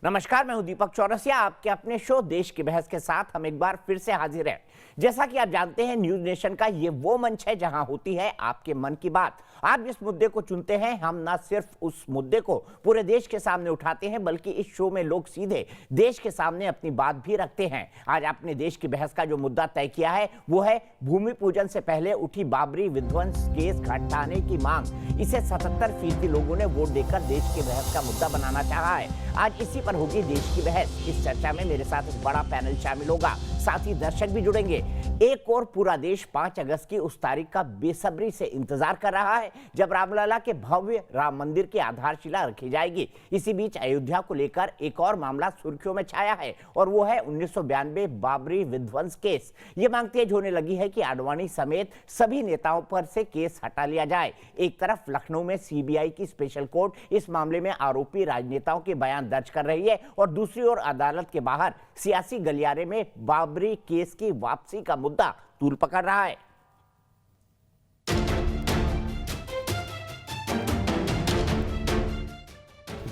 नमस्कार, मैं हूं दीपक चौरसिया। आपके अपने शो देश की बहस के साथ हम एक बार फिर से हाजिर हैं। जैसा कि आप जानते हैं, न्यूज नेशन का ये वो मंच है जहां होती है आपके मन की बात। आप जिस मुद्दे को चुनते हैं, हम ना सिर्फ उस मुद्दे को पूरे देश के सामने उठाते हैं, बल्कि इस शो में लोग सीधे देश के सामने अपनी बात भी रखते हैं। आज आपने देश की बहस का जो मुद्दा तय किया है वो है भूमि पूजन से पहले उठी बाबरी विध्वंस केस हटाने की मांग। इसे 77% लोगों ने वोट देकर देश की बहस का मुद्दा बनाना चाहा है। आज इसी पर होगी देश की बहस। इस चर्चा में मेरे साथ एक बड़ा पैनल शामिल होगा, साथ ही दर्शक भी जुड़ेंगे। एक और पूरा देश 5 अगस्त की उस तारीख का बेसब्री से इंतजार कर रहा है जब रामलला के भव्य राम मंदिर की आधारशिला रखी जाएगी। इसी बीच अयोध्या को लेकर एक और मामला सुर्खियों में छाया है और वो है 1992 बाबरी विध्वंस केस। ये मांग तेज होने लगी है कि आडवाणी समेत सभी नेताओं पर से केस हटा लिया जाए। एक तरफ लखनऊ में सीबीआई की स्पेशल कोर्ट इस मामले में आरोपी राजनेताओं के बयान दर्ज कर रही है और दूसरी ओर अदालत के बाहर सियासी गलियारे में बाबरी केस की वापसी का मुद्दा तूल पकड़ रहा है।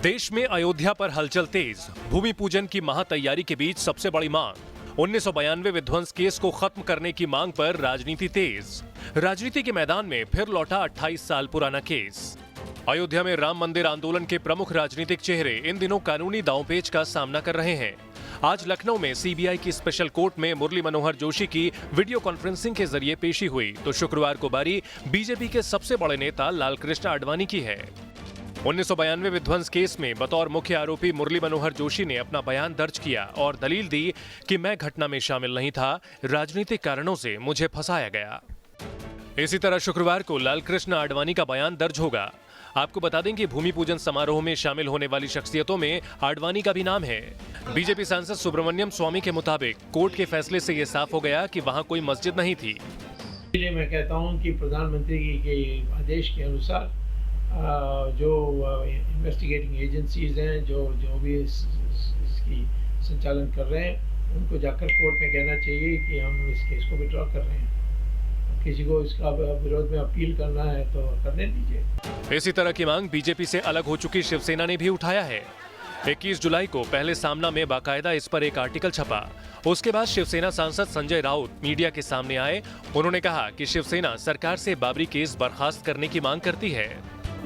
देश में अयोध्या पर हलचल तेज। भूमि पूजन की महातैयारी के बीच सबसे बड़ी मांग 1992 विध्वंस केस को खत्म करने की मांग पर राजनीति तेज। राजनीति के मैदान में फिर लौटा 28 साल पुराना केस। अयोध्या में राम मंदिर आंदोलन के प्रमुख राजनीतिक चेहरे इन दिनों कानूनी दांवपेच का सामना कर रहे हैं। आज लखनऊ में सीबीआई की स्पेशल कोर्ट में मुरली मनोहर जोशी की वीडियो कॉन्फ्रेंसिंग के जरिए पेशी हुई, तो शुक्रवार को बारी बीजेपी के सबसे बड़े नेता लालकृष्ण आडवाणी की है। 1992 विध्वंस केस में बतौर मुख्य आरोपी मुरली मनोहर जोशी ने अपना बयान दर्ज किया और दलील दी कि मैं घटना में शामिल नहीं था, राजनीतिक कारणों से मुझे फंसाया गया। इसी तरह शुक्रवार को लालकृष्ण आडवाणी का बयान दर्ज होगा। आपको बता दें कि भूमि पूजन समारोह में शामिल होने वाली शख्सियतों में आडवाणी का भी नाम है। बीजेपी सांसद सुब्रमण्यम स्वामी के मुताबिक कोर्ट के फैसले से यह साफ हो गया कि वहां कोई मस्जिद नहीं थी। इसलिए मैं कहता हूं कि प्रधानमंत्री के आदेश के अनुसार जो इन्वेस्टिगेटिंग एजेंसीज हैं, जो भी इसकी संचालन कर रहे हैं, उनको जाकर कोर्ट में कहना चाहिए कि हम इस केस को विड्रॉ कर रहे हैं। किसी को इसका विरोध में अपील करना है तो करने दीजिए। इसी तरह की मांग बीजेपी से अलग हो चुकी शिवसेना ने भी उठाया है। 21 जुलाई को पहले सामना में बाकायदा इस पर एक आर्टिकल छपा। उसके बाद शिवसेना सांसद संजय राउत मीडिया के सामने आए। उन्होंने कहा कि शिवसेना सरकार से बाबरी केस बर्खास्त करने की मांग करती है।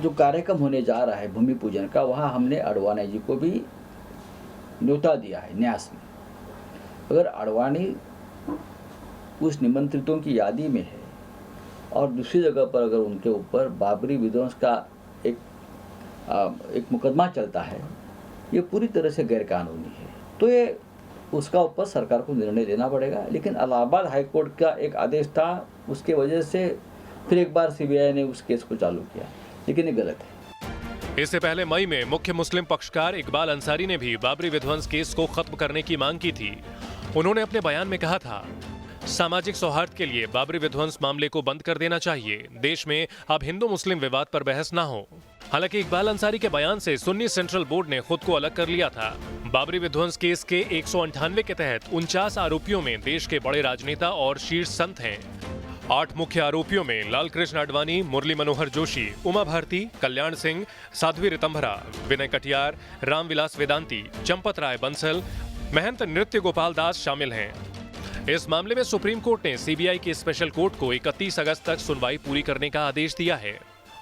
जो कार्यक्रम होने जा रहा है भूमि पूजन का, वहाँ हमने आडवाणी जी को भी न्योता दिया है न्यास में। अगर आडवाणी उस निमंत्रितों की यादी में है और दूसरी जगह पर अगर उनके ऊपर बाबरी विध्वंस का एक मुकदमा चलता है, ये पूरी तरह से गैरकानूनी है, तो ये उसका ऊपर सरकार को निर्णय लेना पड़ेगा। लेकिन इलाहाबाद हाईकोर्ट का एक आदेश था, उसके वजह से फिर एक बार सीबीआई ने उस केस को चालू किया, लेकिन ये गलत है। इससे पहले मई में मुख्य मुस्लिम पक्षकार इकबाल अंसारी ने भी बाबरी विध्वंस केस को खत्म करने की मांग की थी। उन्होंने अपने बयान में कहा था, सामाजिक सौहार्द के लिए बाबरी विध्वंस मामले को बंद कर देना चाहिए। देश में अब हिंदू मुस्लिम विवाद पर बहस ना हो। हालांकि इकबाल अंसारी के बयान से सुन्नी सेंट्रल बोर्ड ने खुद को अलग कर लिया था। बाबरी विध्वंस केस के 198 के तहत 49 आरोपियों में देश के बड़े राजनेता और शीर्ष संत हैं। 8 मुख्य आरोपियों में लालकृष्ण आडवाणी, मुरली मनोहर जोशी, उमा भारती, कल्याण सिंह, साध्वी रितंभरा, विनय कटियार, रामविलास वेदांती, चंपत राय बंसल, महंत नृत्य गोपाल दास शामिल हैं। इस मामले में सुप्रीम कोर्ट ने सीबीआई की स्पेशल कोर्ट को 31 अगस्त तक सुनवाई पूरी करने का आदेश दिया है।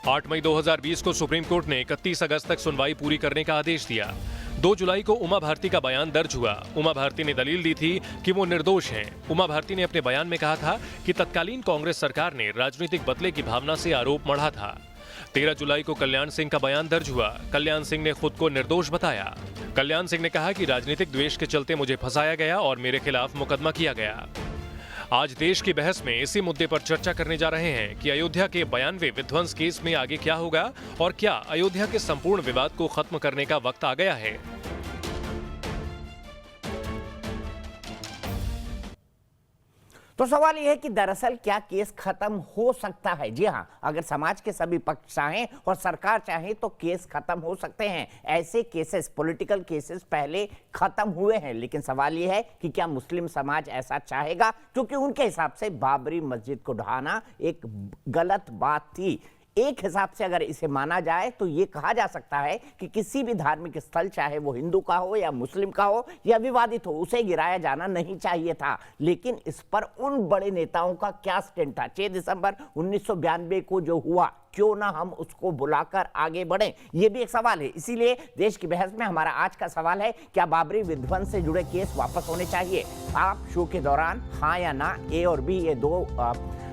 8 मई 2020 को सुप्रीम कोर्ट ने 31 अगस्त तक सुनवाई पूरी करने का आदेश दिया। 2 जुलाई को उमा भारती का बयान दर्ज हुआ। उमा भारती ने दलील दी थी कि वो निर्दोष हैं। उमा भारती ने अपने बयान में कहा था कि तत्कालीन कांग्रेस सरकार ने राजनीतिक बदले की भावना से आरोप मढ़ा था। 13 जुलाई को कल्याण सिंह का बयान दर्ज हुआ। कल्याण सिंह ने खुद को निर्दोष बताया। कल्याण सिंह ने कहा कि राजनीतिक द्वेष के चलते मुझे फंसाया गया और मेरे खिलाफ मुकदमा किया गया। आज देश की बहस में इसी मुद्दे पर चर्चा करने जा रहे हैं कि अयोध्या के 92 विध्वंस केस में आगे क्या होगा और क्या अयोध्या के संपूर्ण विवाद को खत्म करने का वक्त आ गया है। तो सवाल यह है कि दरअसल क्या केस खत्म हो सकता है। जी हाँ, अगर समाज के सभी पक्ष चाहें और सरकार चाहे तो केस खत्म हो सकते हैं। ऐसे केसेस, पॉलिटिकल केसेस पहले खत्म हुए हैं, लेकिन सवाल यह है कि क्या मुस्लिम समाज ऐसा चाहेगा, क्योंकि उनके हिसाब से बाबरी मस्जिद को ढहाना एक गलत बात थी। एक हिसाब से अगर इसे माना जाए तो ये कहा जा सकता है कि किसी भी धार्मिक स्थल, चाहे वो हिंदू का हो या मुस्लिम का हो या विवादित हो, उसे गिराया जाना नहीं चाहिए था। लेकिन इस पर उन बड़े नेताओं का क्या स्टैंड था? 6 दिसंबर 1992 को जो हुआ, क्यों ना हम उसको बुलाकर आगे बढ़ें, ये भी एक सवाल है। इसीलिए देश की बहस में हमारा आज का सवाल है, क्या बाबरी विध्वंस से जुड़े केस वापस होने चाहिए? आप शो के दौरान हाँ या ना, ए और बी, ये दो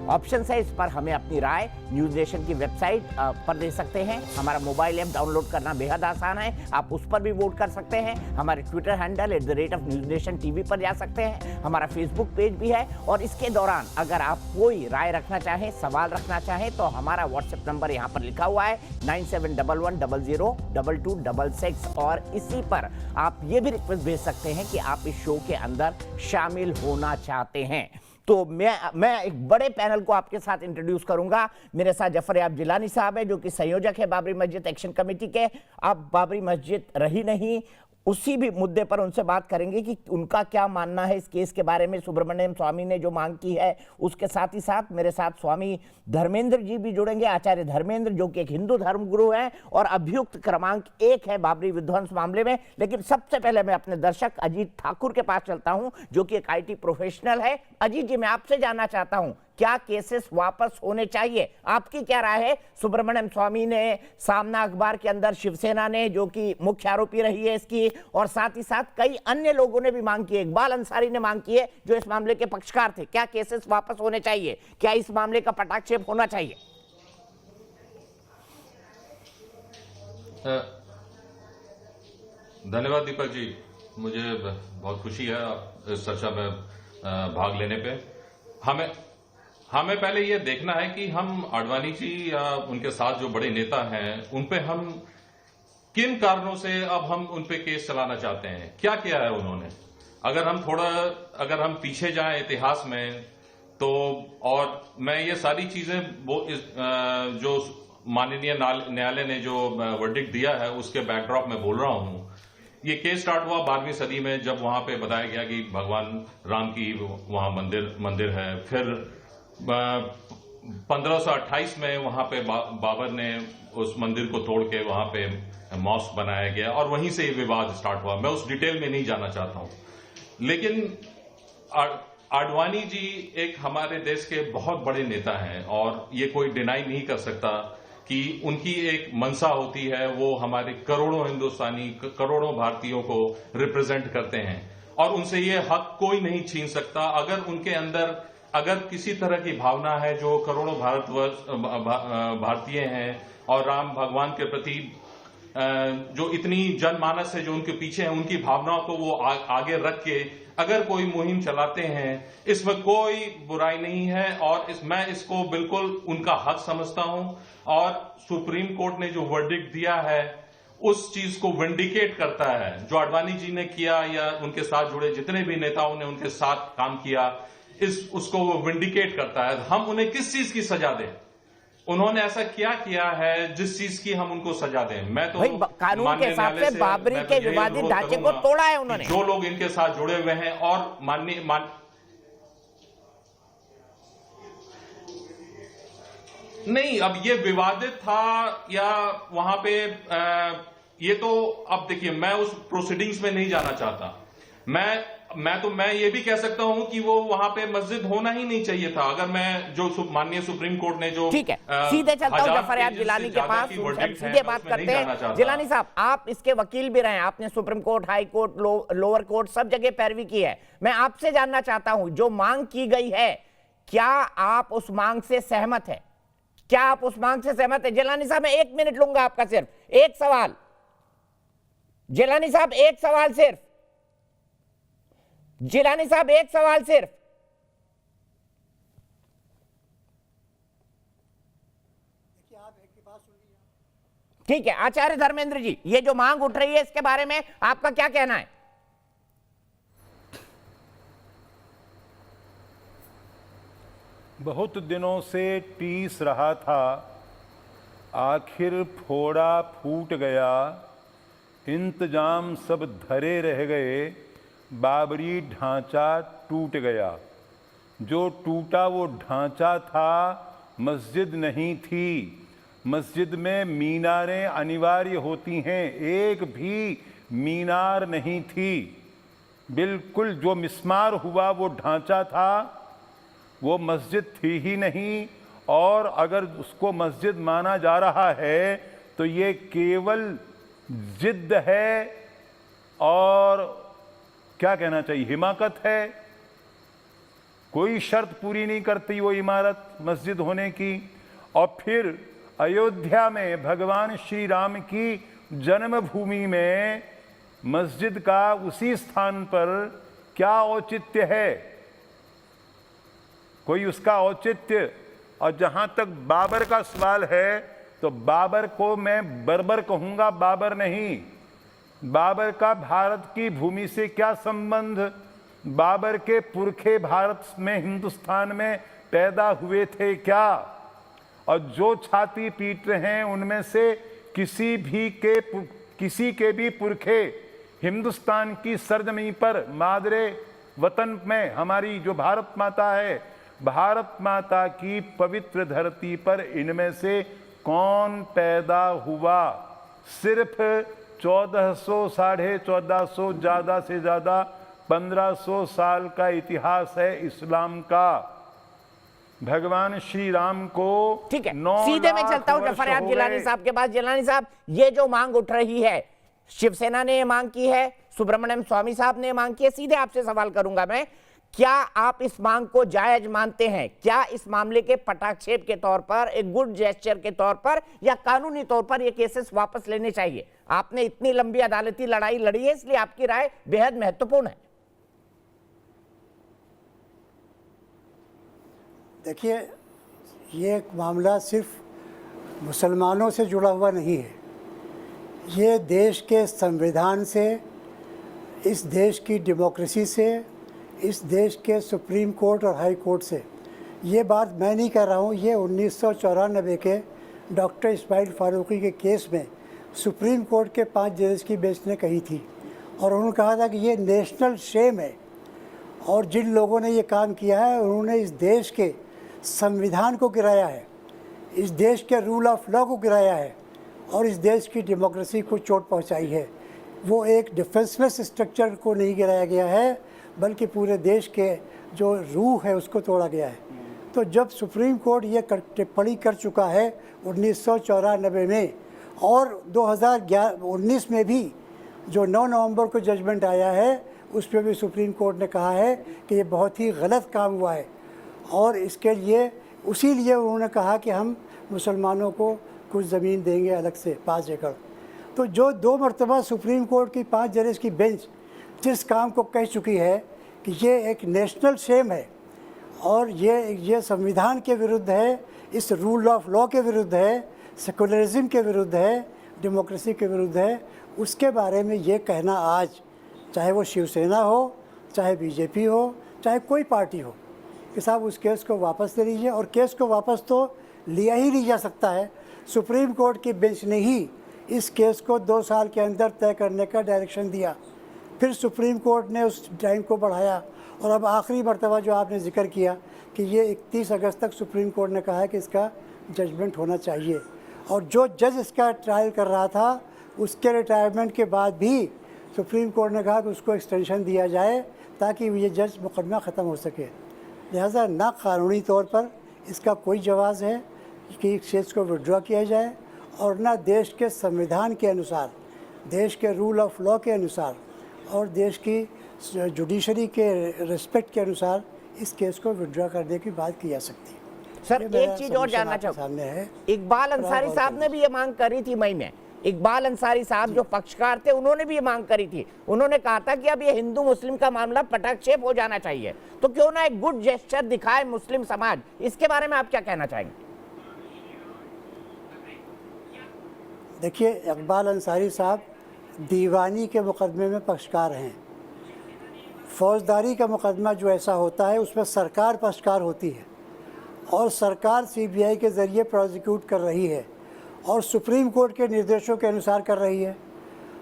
ऑप्शन है। इस पर हमें अपनी राय न्यूज नेशन की वेबसाइट पर दे सकते हैं। हमारा मोबाइल ऐप डाउनलोड करना बेहद आसान है, आप उस पर भी वोट कर सकते हैं। हमारे ट्विटर हैंडल @NewsNation TV पर जा सकते हैं। हमारा फेसबुक पेज भी है। और इसके दौरान अगर आप कोई राय रखना चाहें, सवाल रखना चाहें, तो हमारा व्हाट्सएप नंबर यहाँ पर लिखा हुआ है 9711002266। और इसी पर आप ये भी रिक्वेस्ट भेज सकते हैं कि आप इस शो के अंदर शामिल होना चाहते हैं। तो मैं एक बड़े पैनल को आपके साथ इंट्रोड्यूस करूंगा। मेरे साथ जफर याब जिलानी साहब है, जो कि संयोजक है बाबरी मस्जिद एक्शन कमेटी के। अब बाबरी मस्जिद रही नहीं, उसी भी मुद्दे पर उनसे बात करेंगे कि उनका क्या मानना है इस केस के बारे में। सुब्रमण्यम स्वामी ने जो मांग की है, उसके साथ ही साथ मेरे साथ स्वामी धर्मेंद्र जी भी जुड़ेंगे, आचार्य धर्मेंद्र, जो कि एक हिंदू धर्मगुरु हैं और अभियुक्त क्रमांक 1 है बाबरी विध्वंस मामले में। लेकिन सबसे पहले मैं अपने दर्शक अजीत ठाकुर के पास चलता हूं, जो कि एक IT प्रोफेशनल है। अजीत जी, मैं आपसे जानना चाहता हूं, क्या केसेस वापस होने चाहिए? आपकी क्या राय है? सुब्रमण्यम स्वामी ने, सामना अखबार के अंदर शिवसेना ने, जो कि मुख्य आरोपी रही है इसकी, और साथ ही साथ कई अन्य लोगों ने भी मांग की है। इकबाल अंसारी ने मांग की है, जो इस मामले के पक्षकार थे। क्या केसेस वापस होने चाहिए? क्या इस मामले का पटाक्षेप होना चाहिए? धन्यवाद दीपक जी, मुझे बहुत खुशी है इस चर्चा में भाग लेने पे। हमें पहले ये देखना है कि हम आडवाणी जी या उनके साथ जो बड़े नेता हैं, उन पे हम किन कारणों से अब हम उन पे केस चलाना चाहते हैं, क्या किया है उन्होंने। अगर हम पीछे जाएं इतिहास में, तो और मैं ये सारी चीजें जो माननीय न्यायालय ने जो वर्डिक्ट दिया है, उसके बैकड्रॉप में बोल रहा हूं। ये केस स्टार्ट हुआ 12वीं सदी में, जब वहां पे बताया गया कि भगवान राम की वहां मंदिर है। फिर 1528 में वहां पे बाबर ने उस मंदिर को तोड़ के वहां पे मॉस्क बनाया गया, और वहीं से ये विवाद स्टार्ट हुआ। मैं उस डिटेल में नहीं जाना चाहता हूं, लेकिन आडवाणी जी एक हमारे देश के बहुत बड़े नेता हैं, और ये कोई डिनाई नहीं कर सकता कि उनकी एक मंशा होती है, वो हमारे करोड़ों हिंदुस्तानी, करोड़ों भारतीयों को रिप्रेजेंट करते हैं, और उनसे ये हक कोई नहीं छीन सकता। अगर उनके अंदर किसी तरह की भावना है, जो करोड़ों भारतीय हैं और राम भगवान के प्रति जो इतनी जनमानस है जो उनके पीछे है, उनकी भावनाओं को वो आगे रख के अगर कोई मुहिम चलाते हैं, इसमें कोई बुराई नहीं है, और मैं इसको बिल्कुल उनका हक समझता हूं। और सुप्रीम कोर्ट ने जो वर्डिक्ट दिया है, उस चीज को विंडिकेट करता है। जो आडवाणी जी ने किया या उनके साथ जुड़े जितने भी नेताओं ने उनके साथ काम किया, उसको वो विंडिकेट करता है। हम उन्हें किस चीज की सजा दें? उन्होंने ऐसा क्या किया है जिस चीज की हम उनको सजा दें? मैं तो कानून के हिसाब से बाबरी के विवादित ढांचे को तोड़ा है उन्होंने। जो लोग इनके साथ जुड़े हुए हैं, और नहीं, अब ये विवादित था या वहां पे ये तो अब देखिए, मैं उस प्रोसीडिंग्स में नहीं जाना चाहता। मैं ये भी कह सकता हूं कि वो वहां पे मस्जिद होना ही नहीं चाहिए था। अगर मैं जो माननीय सुप्रीम कोर्ट ने जो, ठीक है, सीधे चलता हूं जफर याब जिलानी के पास, सीधे बात करते हैं। जिलानी साहब, आप इसके वकील भी रहे, आपने supreme court, high court, lower court सब जगह पैरवी की है। मैं आपसे जानना चाहता हूं, जो मांग की गई है, क्या आप उस मांग से सहमत है? क्या आप उस मांग से सहमत है? जिलानी साहब, मैं 1 मिनट लूंगा आपका, सिर्फ एक सवाल। जिलानी साहब, एक सवाल सिर्फ। जिलानी साहब, एक सवाल सिर्फ। ठीक है, आचार्य धर्मेंद्र जी, ये जो मांग उठ रही है, इसके बारे में आपका क्या कहना है? बहुत दिनों से टीस रहा था, आखिर फोड़ा फूट गया, इंतजाम सब धरे रह गए, बाबरी ढांचा टूट गया। जो टूटा वो ढांचा था, मस्जिद नहीं थी। मस्जिद में मीनारें अनिवार्य होती हैं, एक भी मीनार नहीं थी। बिल्कुल जो मिस्मार हुआ वो ढांचा था, वो मस्जिद थी ही नहीं। और अगर उसको मस्जिद माना जा रहा है तो ये केवल जिद्द है और क्या कहना चाहिए, हिमाकत है। कोई शर्त पूरी नहीं करती वो इमारत मस्जिद होने की। और फिर अयोध्या में भगवान श्री राम की जन्मभूमि में मस्जिद का उसी स्थान पर क्या औचित्य है, कोई उसका औचित्य। और जहां तक बाबर का सवाल है तो बाबर को मैं बर्बर कहूंगा, बाबर नहीं। बाबर का भारत की भूमि से क्या संबंध? बाबर के पुरखे भारत में, हिंदुस्तान में पैदा हुए थे क्या? और जो छाती पीट रहे हैं उनमें से किसी के भी पुरखे हिंदुस्तान की सरजमी पर, मादरे वतन में, हमारी जो भारत माता है, भारत माता की पवित्र धरती पर इनमें से कौन पैदा हुआ? सिर्फ 1400, 1450, ज़्यादा से ज़्यादा 1500 साल का इतिहास है इस्लाम का। भगवान श्री राम को ठीक है, सीधे मैं चलता हूं जफरयाब जिलानी साहब के पास। जिलानी साहब, ये जो मांग उठ रही है, शिवसेना ने ये मांग की है, सुब्रमण्यम स्वामी साहब ने मांग की है, सीधे आपसे सवाल करूंगा मैं, क्या आप इस मांग को जायज मानते हैं? क्या इस मामले के पटाक्षेप के तौर पर, एक गुड जेस्चर के तौर पर, या कानूनी तौर पर ये केसेस वापस लेने चाहिए? आपने इतनी लंबी अदालती लड़ाई लड़ी है, इसलिए आपकी राय बेहद महत्वपूर्ण है। देखिए, ये मामला सिर्फ मुसलमानों से जुड़ा हुआ नहीं है, ये देश के संविधान से, इस देश की डेमोक्रेसी से, इस देश के सुप्रीम कोर्ट और हाई कोर्ट से। ये बात मैं नहीं कह रहा हूँ, ये 1994 के डॉक्टर इस्माइल फारूकी के केस में सुप्रीम कोर्ट के 5 जजेस की बेंच ने कही थी। और उन्होंने कहा था कि ये नेशनल शेम है, और जिन लोगों ने ये काम किया है उन्होंने इस देश के संविधान को गिराया है, इस देश के रूल ऑफ लॉ को गिराया है, और इस देश की डेमोक्रेसी को चोट पहुंचाई है। वो एक डिफेंसलेस स्ट्रक्चर को नहीं गिराया गया है, बल्कि पूरे देश के जो रूह है उसको तोड़ा गया है। तो जब सुप्रीम कोर्ट ये टिप्पणी कर चुका है 1994 में, और 2019 में भी जो 9 नवंबर को जजमेंट आया है, उस पर भी सुप्रीम कोर्ट ने कहा है कि ये बहुत ही गलत काम हुआ है, और इसके लिए उसी लिए उन्होंने कहा कि हम मुसलमानों को कुछ ज़मीन देंगे अलग से 5 एकड़। तो जो 2 मरतबा सुप्रीम कोर्ट की 5 जजेस की बेंच जिस काम को कह चुकी है कि ये एक नेशनल शेम है, और ये संविधान के विरुद्ध है, इस रूल ऑफ लॉ के विरुद्ध है, सेकुलरिज्म के विरुद्ध है, डेमोक्रेसी के विरुद्ध है, उसके बारे में ये कहना आज, चाहे वो शिवसेना हो, चाहे बीजेपी हो, चाहे कोई पार्टी हो, कि साहब उस केस को वापस ले लीजिए। और केस को वापस तो लिया ही नहीं जा सकता है, सुप्रीम कोर्ट की बेंच ने ही इस केस को 2 साल के अंदर तय करने का डायरेक्शन दिया। फिर सुप्रीम कोर्ट ने उस टाइम को बढ़ाया, और अब आखिरी मरतबा जो आपने जिक्र किया कि ये 31 अगस्त तक सुप्रीम कोर्ट ने कहा है कि इसका जजमेंट होना चाहिए। और जो जज इसका ट्रायल कर रहा था, उसके रिटायरमेंट के बाद भी सुप्रीम कोर्ट ने कहा कि उसको एक्सटेंशन दिया जाए ताकि ये जज मुकदमा ख़त्म हो सके। लिहाजा ना कानूनी तौर पर इसका कोई जवाज़ है कि इस केस को विड्रॉ किया जाए, और ना देश के संविधान के अनुसार, देश के रूल ऑफ लॉ के अनुसार, और देश की जुडिशरी के रिस्पेक्ट के अनुसार इस केस को विड्रॉ करने की बात की जा सकती है। सर, एक चीज और जानना चाहूँगा, इकबाल अंसारी साहब ने भी ये मांग करी थी मई में। इकबाल अंसारी साहब जो पक्षकार थे, उन्होंने भी ये मांग करी थी। उन्होंने कहा था कि अब ये हिंदू मुस्लिम का मामला पटाक्षेप हो जाना चाहिए, तो क्यों ना एक गुड जेस्चर दिखाए मुस्लिम समाज। इसके बारे में आप क्या कहना चाहेंगे? देखिए, इकबाल अंसारी साहब दीवानी के मुकदमे में पक्षकार हैं। फौजदारी का मुकदमा जो ऐसा होता है उसमें सरकार पक्षकार होती है, और सरकार सीबीआई के ज़रिए प्रोसिक्यूट कर रही है, और सुप्रीम कोर्ट के निर्देशों के अनुसार कर रही है।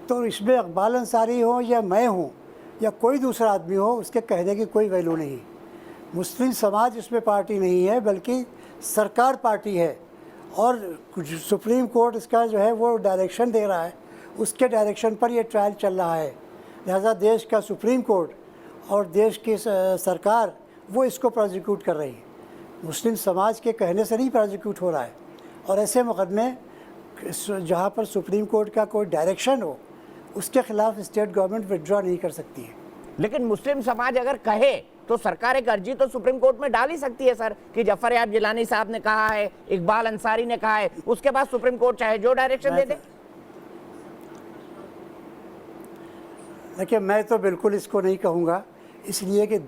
तो इसमें इकबाल अंसारी हो या मैं हूँ या कोई दूसरा आदमी हो, उसके कहने की कोई वैल्यू नहीं। मुस्लिम समाज इसमें पार्टी नहीं है, बल्कि सरकार पार्टी है, और सुप्रीम कोर्ट इसका जो है वो डायरेक्शन दे रहा है, उसके डायरेक्शन पर ये ट्रायल चल रहा है। लिहाजा देश का सुप्रीम कोर्ट और देश की सरकार वो इसको प्रोसिक्यूट कर रही है, मुस्लिम समाज के कहने से नहीं प्रोसिक्यूट हो रहा है। और ऐसे मुकदमे जहाँ पर सुप्रीम कोर्ट का कोई डायरेक्शन हो उसके खिलाफ स्टेट गवर्नमेंट विड्रॉ नहीं कर सकती है। लेकिन मुस्लिम समाज अगर कहे तो सरकार एक अर्जी तो सुप्रीम कोर्ट में डाल ही सकती है सर, कि जफर याब जिलानी साहब ने कहा है, इकबाल अंसारी ने कहा है, उसके बाद सुप्रीम कोर्ट चाहे जो डायरेक्शन दे दे। देखिए, मैं तो बिल्कुल इसको नहीं कहूँगा, इसलिए कि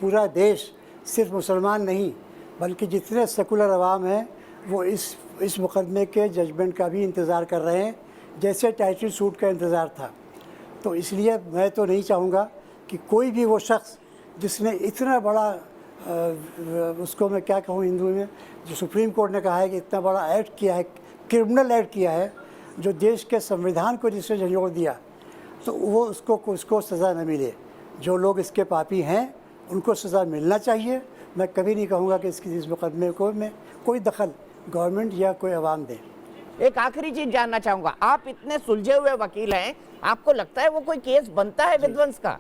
पूरा देश सिर्फ मुसलमान नहीं बल्कि जितने सेकुलर अवाम हैं वो इस मुकदमे के जजमेंट का भी इंतज़ार कर रहे हैं, जैसे टाइटल सूट का इंतज़ार था। तो इसलिए मैं तो नहीं चाहूँगा कि कोई भी वो शख्स जिसने इतना बड़ा उसको मैं क्या कहूँ हिंदू में, जो सुप्रीम कोर्ट ने कहा है कि इतना बड़ा एक्ट किया है, क्रिमिनल एक्ट किया है, जो देश के संविधान को जिससे झंझोड़ दिया, तो वो उसको सज़ा न मिले। जो लोग इसके पापी हैं उनको सज़ा मिलना चाहिए। मैं कभी नहीं कहूँगा कि इस मुकदमे को में कोई दखल गवर्नमेंट या कोई अवाम दे। एक आखिरी चीज जानना चाहूंगा, आप इतने सुलझे हुए वकील हैं, आपको लगता है वो कोई केस बनता है विध्वंस का?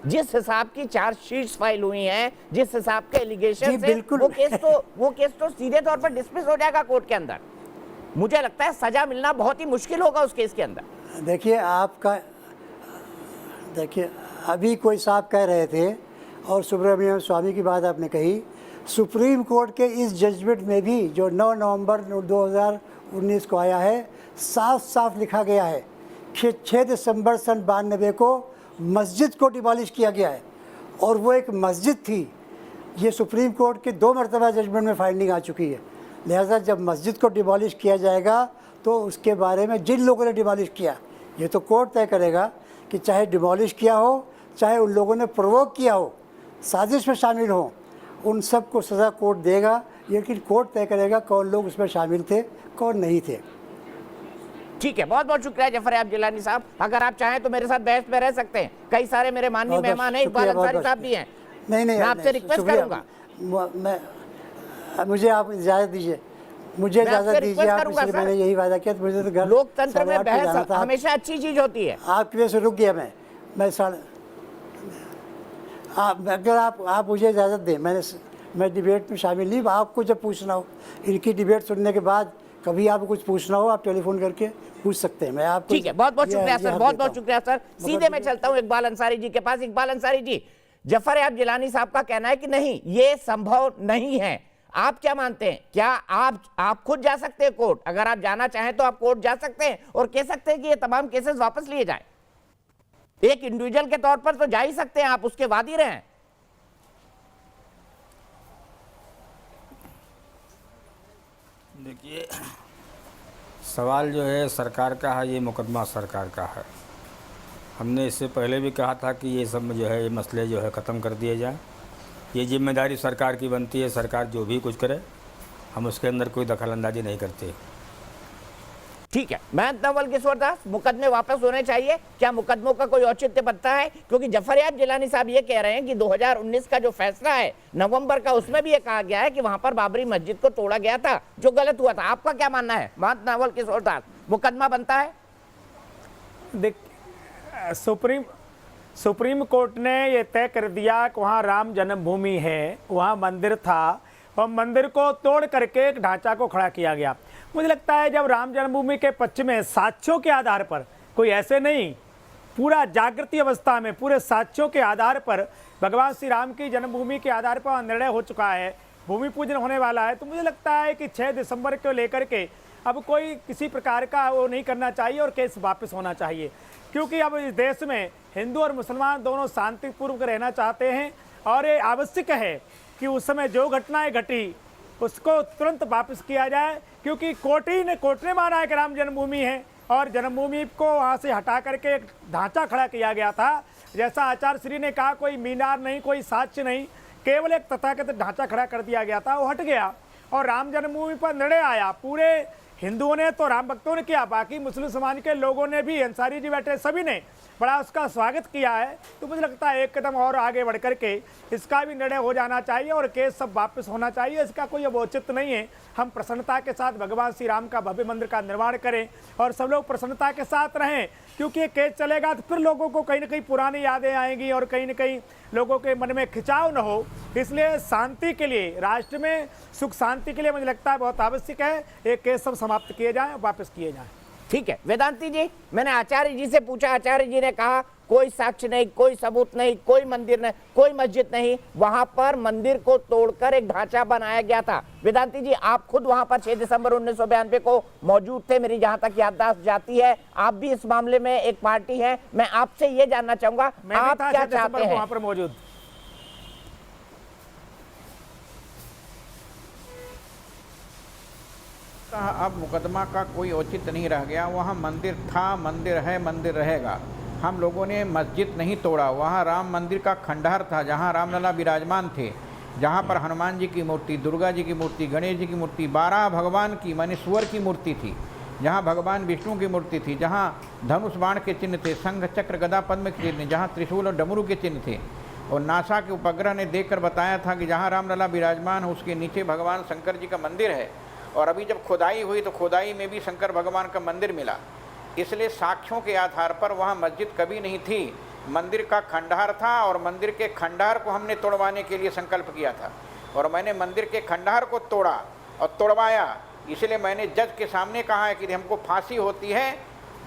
जिस हिसाब की चार्जशीट्स फाइल हुई हैं, जिस हिसाब के एलिगेशन है, वो केस तो सीधे तौर पर डिसमिस हो जाएगा कोर्ट के अंदर। मुझे लगता है सजा मिलना बहुत ही मुश्किल होगा उस केस के अंदर। देखिए अभी कोई साहब कह रहे थे और सुब्रमण्यम स्वामी की बात आपने कही, सुप्रीम कोर्ट के इस जजमेंट में भी जो 9 नवंबर 2019 को आया है, साफ साफ लिखा गया है कि 6 दिसंबर सन 92 को मस्जिद को डिमोलिश किया गया है, और वो एक मस्जिद थी। ये सुप्रीम कोर्ट के 2 मरतबा जजमेंट में फाइंडिंग आ चुकी है। लिहाजा जब मस्जिद को डिमोलिश किया जाएगा तो उसके बारे में जिन लोगों ने डिमोलिश किया, ये तो कोर्ट तय करेगा कि चाहे डिमोलिश किया हो, चाहे उन लोगों ने प्रोवोक किया हो, साजिश में शामिल हो, उन सब को सज़ा कोर्ट देगा। लेकिन कोर्ट तय करेगा कौन लोग उसमें शामिल थे, कौन नहीं थे। ठीक है, बहुत बहुत शुक्रिया जफर याब जिलानी साहब। अगर आप चाहें तो मेरे साथ बहस में रह सकते हैं, कई सारे मेरे माननीय मेहमान हैं, इकबाल अंसारी साहब भी हैं। मैं आपसे रिक्वेस्ट करूंगा, मुझे आप इजाज़त दीजिए, मुझे इजाज़त दीजिए। आप मैंने यही वादा किया, तो मुझे तो घर लोकतंत्र में बहस हमेशा अच्छी चीज होती है। आपकी वजह से रुक गया मैं अगर आप मुझे इजाज़त दें, मैं डिबेट में शामिल नहीं। आपको जब पूछना हो, इनकी डिबेट सुनने के बाद कभी आपको कुछ पूछना हो, आप टेलीफोन करके पूछ सकते हैं। मैं आपको ठीक है, बहुत बहुत शुक्रिया सर, बहुत बहुत शुक्रिया सर। सीधे मैं चलता हूं इकबाल अंसारी जी के पास। इकबाल अंसारी जी, जफर याब जिलानी साहब का कहना है कि नहीं, ये संभव नहीं है। आप क्या मानते हैं? क्या आप खुद जा सकते हैं कोर्ट? अगर आप जाना चाहें तो आप कोर्ट जा सकते हैं और कह सकते हैं कि ये तमाम केसेस वापस लिए जाए। एक इंडिविजुअल के तौर पर तो जा ही सकते हैं, आप उसके वादी रहे हैं। देखिए, सवाल जो है सरकार का है, ये मुकदमा सरकार का है। हमने इससे पहले भी कहा था कि ये सब जो है, ये मसले जो है ख़त्म कर दिए जाए। ये जिम्मेदारी सरकार की बनती है, सरकार जो भी कुछ करे हम उसके अंदर कोई दखल अंदाजी नहीं करते। ठीक है, महंत नवल किशोर दास, मुकदमे वापस होने चाहिए? क्या मुकदमों का कोई औचित्य बनता है? क्योंकि जफर याब जिलानी साहब ये कह रहे हैं कि 2019 का जो फैसला है नवंबर का, उसमें भी ये कहा गया है कि वहां पर बाबरी मस्जिद को तोड़ा गया था, जो गलत हुआ था। आपका क्या मानना है महंत नवल किशोर दास, मुकदमा बनता है? देख, सुप्रीम कोर्ट ने ये तय कर दिया कि वहाँ राम जन्मभूमि है, वहाँ मंदिर था, और मंदिर को तोड़ करके एक ढांचा को खड़ा किया गया। मुझे लगता है जब राम जन्मभूमि के पक्ष में साक्ष्यों के आधार पर, कोई ऐसे नहीं, पूरा जागृति अवस्था में पूरे साक्ष्यों के आधार पर भगवान श्री राम की जन्मभूमि के आधार पर निर्णय हो चुका है, भूमि पूजन होने वाला है, तो मुझे लगता है कि 6 दिसंबर को लेकर के अब कोई किसी प्रकार का वो नहीं करना चाहिए और केस वापस होना चाहिए। क्योंकि अब इस देश में हिंदू और मुसलमान दोनों शांतिपूर्वक रहना चाहते हैं, और ये आवश्यक है कि उस समय जो घटनाएं घटी उसको तुरंत वापस किया जाए। क्योंकि कोर्ट ने माना है कि राम जन्मभूमि है, और जन्मभूमि को वहाँ से हटा करके एक ढांचा खड़ा किया गया था। जैसा आचार्य श्री ने कहा, कोई मीनार नहीं, कोई साक्ष्य नहीं, केवल एक तथाकथित ढांचा खड़ा कर दिया गया था, वो हट गया और राम जन्मभूमि पर निर्णय आया। पूरे हिंदुओं ने तो राम भक्तों ने किया, बाकी मुस्लिम समाज के लोगों ने भी, अंसारी जी बैठे सभी ने बड़ा उसका स्वागत किया है। तो मुझे लगता है एक कदम और आगे बढ़ करके इसका भी निर्णय हो जाना चाहिए और केस सब वापस होना चाहिए। इसका कोई अब औचित्य नहीं है। हम प्रसन्नता के साथ भगवान श्री राम का भव्य मंदिर का निर्माण करें और सब लोग प्रसन्नता के साथ रहें, क्योंकि ये केस चलेगा तो फिर लोगों को कहीं ना कहीं पुरानी यादें आएंगी और कहीं ना कहीं लोगों के मन में खिंचाव न हो। इसलिए शांति के लिए, राष्ट्र में सुख शांति के लिए मुझे लगता है बहुत आवश्यक है ये केस सब समाप्त किए जाएं, वापस किए जाएं। ठीक है वेदांती जी, मैंने आचार्य जी से पूछा, आचार्य जी ने कहा कोई साक्ष्य नहीं, कोई सबूत नहीं, कोई मंदिर नहीं, कोई मस्जिद नहीं, वहां पर मंदिर को तोड़कर एक ढांचा बनाया गया था। वेदांती जी, आप खुद वहां पर 6 दिसंबर 1992 को मौजूद थे, मेरी जहां तक याददाश्त जाती है। आप भी इस मामले में एक पार्टी है, मैं आपसे ये जानना चाहूंगा आप क्या चाहते हैं? वहां पर मौजूद अब मुकदमा का कोई औचित्य नहीं रह गया। वहाँ मंदिर था, मंदिर है, मंदिर रहेगा। हम लोगों ने मस्जिद नहीं तोड़ा, वहाँ राम मंदिर का खंडहर था जहाँ रामलला विराजमान थे, जहाँ पर हनुमान जी की मूर्ति, दुर्गा जी की मूर्ति, गणेश जी की मूर्ति, 12 भगवान की माने सूअर की मूर्ति थी, जहाँ भगवान विष्णु की मूर्ति थी, जहाँ धनुष बाण के चिन्ह थे, शंख चक्र गदा पद्म के चिन्ह, जहाँ त्रिशूल और डमरू के चिन्ह थे। और नासा के उपग्रह ने देखकर बताया था कि जहाँ रामलला विराजमान है उसके नीचे भगवान शंकर जी का मंदिर है। और अभी जब खुदाई हुई तो खुदाई में भी शंकर भगवान का मंदिर मिला। इसलिए साक्ष्यों के आधार पर वहाँ मस्जिद कभी नहीं थी, मंदिर का खंडहर था और मंदिर के खंडहर को हमने तोड़वाने के लिए संकल्प किया था। और मैंने मंदिर के खंडहर को तोड़ा और तोड़वाया। इसलिए मैंने जज के सामने कहा है कि हमको फांसी होती है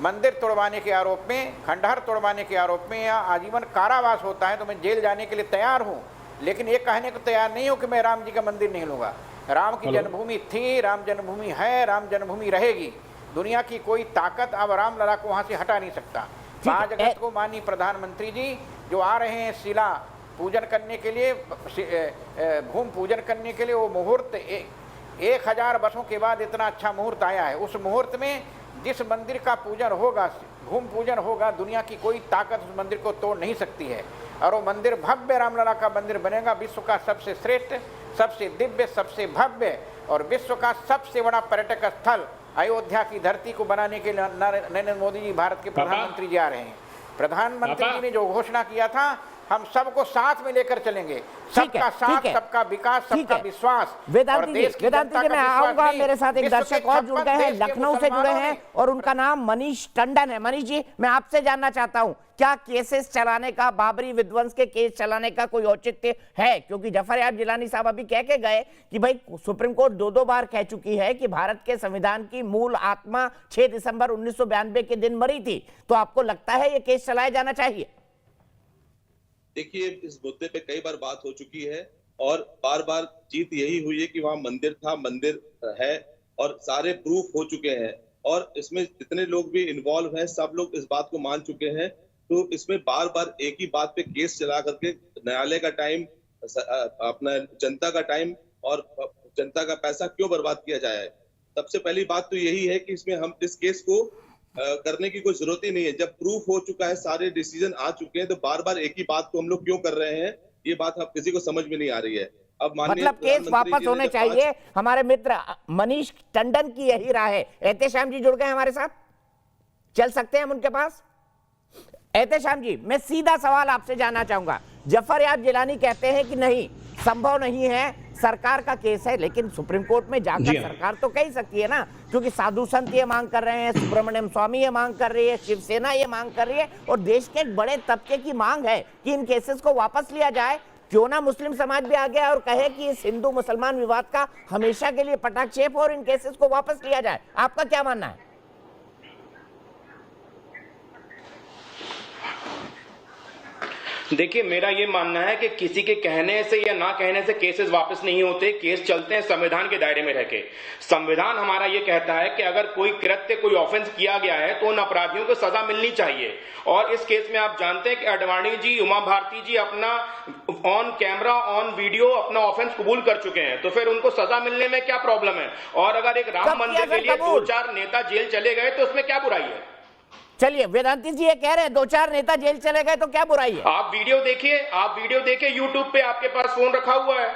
मंदिर तोड़वाने के आरोप में, खंडहर तोड़वाने के आरोप में, या आजीवन कारावास होता है तो मैं जेल जाने के लिए तैयार हूँ, लेकिन ये कहने को तैयार नहीं हूँ कि मैं राम जी का मंदिर नहीं लूँगा। राम की जन्मभूमि थी, राम जन्मभूमि है, राम जन्मभूमि रहेगी। दुनिया की कोई ताकत अब रामलला को वहाँ से हटा नहीं सकता। 5 अगस्त को माननीय प्रधानमंत्री जी जो आ रहे हैं शिला पूजन करने के लिए, भूमि पूजन करने के लिए, वो मुहूर्त 1000 वर्षों के बाद इतना अच्छा मुहूर्त आया है। उस मुहूर्त में जिस मंदिर का पूजन होगा, भूमि पूजन होगा, दुनिया की कोई ताकत उस मंदिर को तोड़ नहीं सकती है। और वो मंदिर भव्य रामलला का मंदिर बनेगा, विश्व का सबसे श्रेष्ठ, सबसे दिव्य, सबसे भव्य और विश्व का सबसे बड़ा पर्यटक स्थल अयोध्या की धरती को बनाने के लिए नरेंद्र मोदी जी, भारत के प्रधानमंत्री जी आ रहे हैं। प्रधानमंत्री जी ने जो घोषणा किया था, हम सबको साथ में लेकर चलेंगे। सबका साथ, सबका विकास, सबका विश्वास। वेदांती जी, मैं आऊंगा, मेरे साथ एक दर्शक और जुड़ गए हैं, लखनऊ से जुड़े हैं और उनका नाम मनीष टंडन है। मनीष जी, मैं आपसे जानना चाहता हूं, क्या केसेस चलाने का, बाबरी विध्वंस के केस चलाने का कोई औचित्य है? क्योंकि जफर याब जिलानी साहब अभी कह के गए कि भाई सुप्रीम कोर्ट 2 बार कह चुकी है कि भारत के संविधान की मूल आत्मा 6 दिसंबर 1992 के दिन मरी थी। तो आपको लगता है ये केस चलाया जाना चाहिए? देखिए, इस मुद्दे पे कई बार बात हो चुकी है और बार बार जीत यही हुई है कि वहां मंदिर था, मंदिर है और सारे प्रूफ हो चुके हैं। और इसमें जितने लोग भी इन्वॉल्व हैं, सब लोग इस बात को मान चुके हैं। तो इसमें बार बार एक ही बात पे केस चला करके न्यायालय का टाइम, अपना जनता का टाइम और जनता का पैसा क्यों बर्बाद किया जाए? सबसे पहली बात तो यही है कि इसमें हम इस केस को करने की कोई जरूरत ही नहीं है। जब प्रूफ हो चुका है, सारे डिसीजन आ चुके हैं, तो बार बार एक ही बात को हम लोग क्यों कर रहे हैं, ये बात अब किसी को समझ में नहीं आ रही है। अब मतलब केस वापस होने चाहिए। हमारे मित्र मनीष टंडन की यही राय है। एहतेशाम जी जुड़ गए हमारे साथ, चल सकते हैं हम उनके पास? एहतेशाम जी, मैं सीधा सवाल आपसे जानना चाहूंगा। जफर याब जिलानी कहते हैं कि नहीं, संभव नहीं है, सरकार का केस है, लेकिन सुप्रीम कोर्ट में जाकर सरकार तो कह सकती है ना, क्योंकि साधु संत ये मांग कर रहे हैं, सुब्रमण्यम स्वामी ये मांग कर रही है, शिवसेना ये मांग कर रही है और देश के एक बड़े तबके की मांग है कि इन केसेस को वापस लिया जाए। क्यों ना मुस्लिम समाज भी आ गया और कहे कि इस हिंदू मुसलमान विवाद का हमेशा के लिए पटाक्षेप और इन केसेस को वापस लिया जाए। आपका क्या मानना है? देखिए, मेरा ये मानना है कि किसी के कहने से या ना कहने से केसेस वापस नहीं होते। केस चलते हैं संविधान के दायरे में रहकर। संविधान हमारा ये कहता है कि अगर कोई कृत्य, कोई ऑफेंस किया गया है तो उन अपराधियों को सजा मिलनी चाहिए। और इस केस में आप जानते हैं कि अडवाणी जी, उमा भारती जी अपना ऑन कैमरा, ऑन वीडियो अपना ऑफेंस कबूल कर चुके हैं, तो फिर उनको सजा मिलने में क्या प्रॉब्लम है? और अगर एक राम मंदिर के लिए 2-4 नेता जेल चले गए तो उसमें क्या बुराई है? चलिए, वेदांती जी ये कह रहे हैं 2-4 नेता जेल चले गए तो क्या बुराई है? आप वीडियो देखिए, YouTube पे आपके पास फोन रखा हुआ है।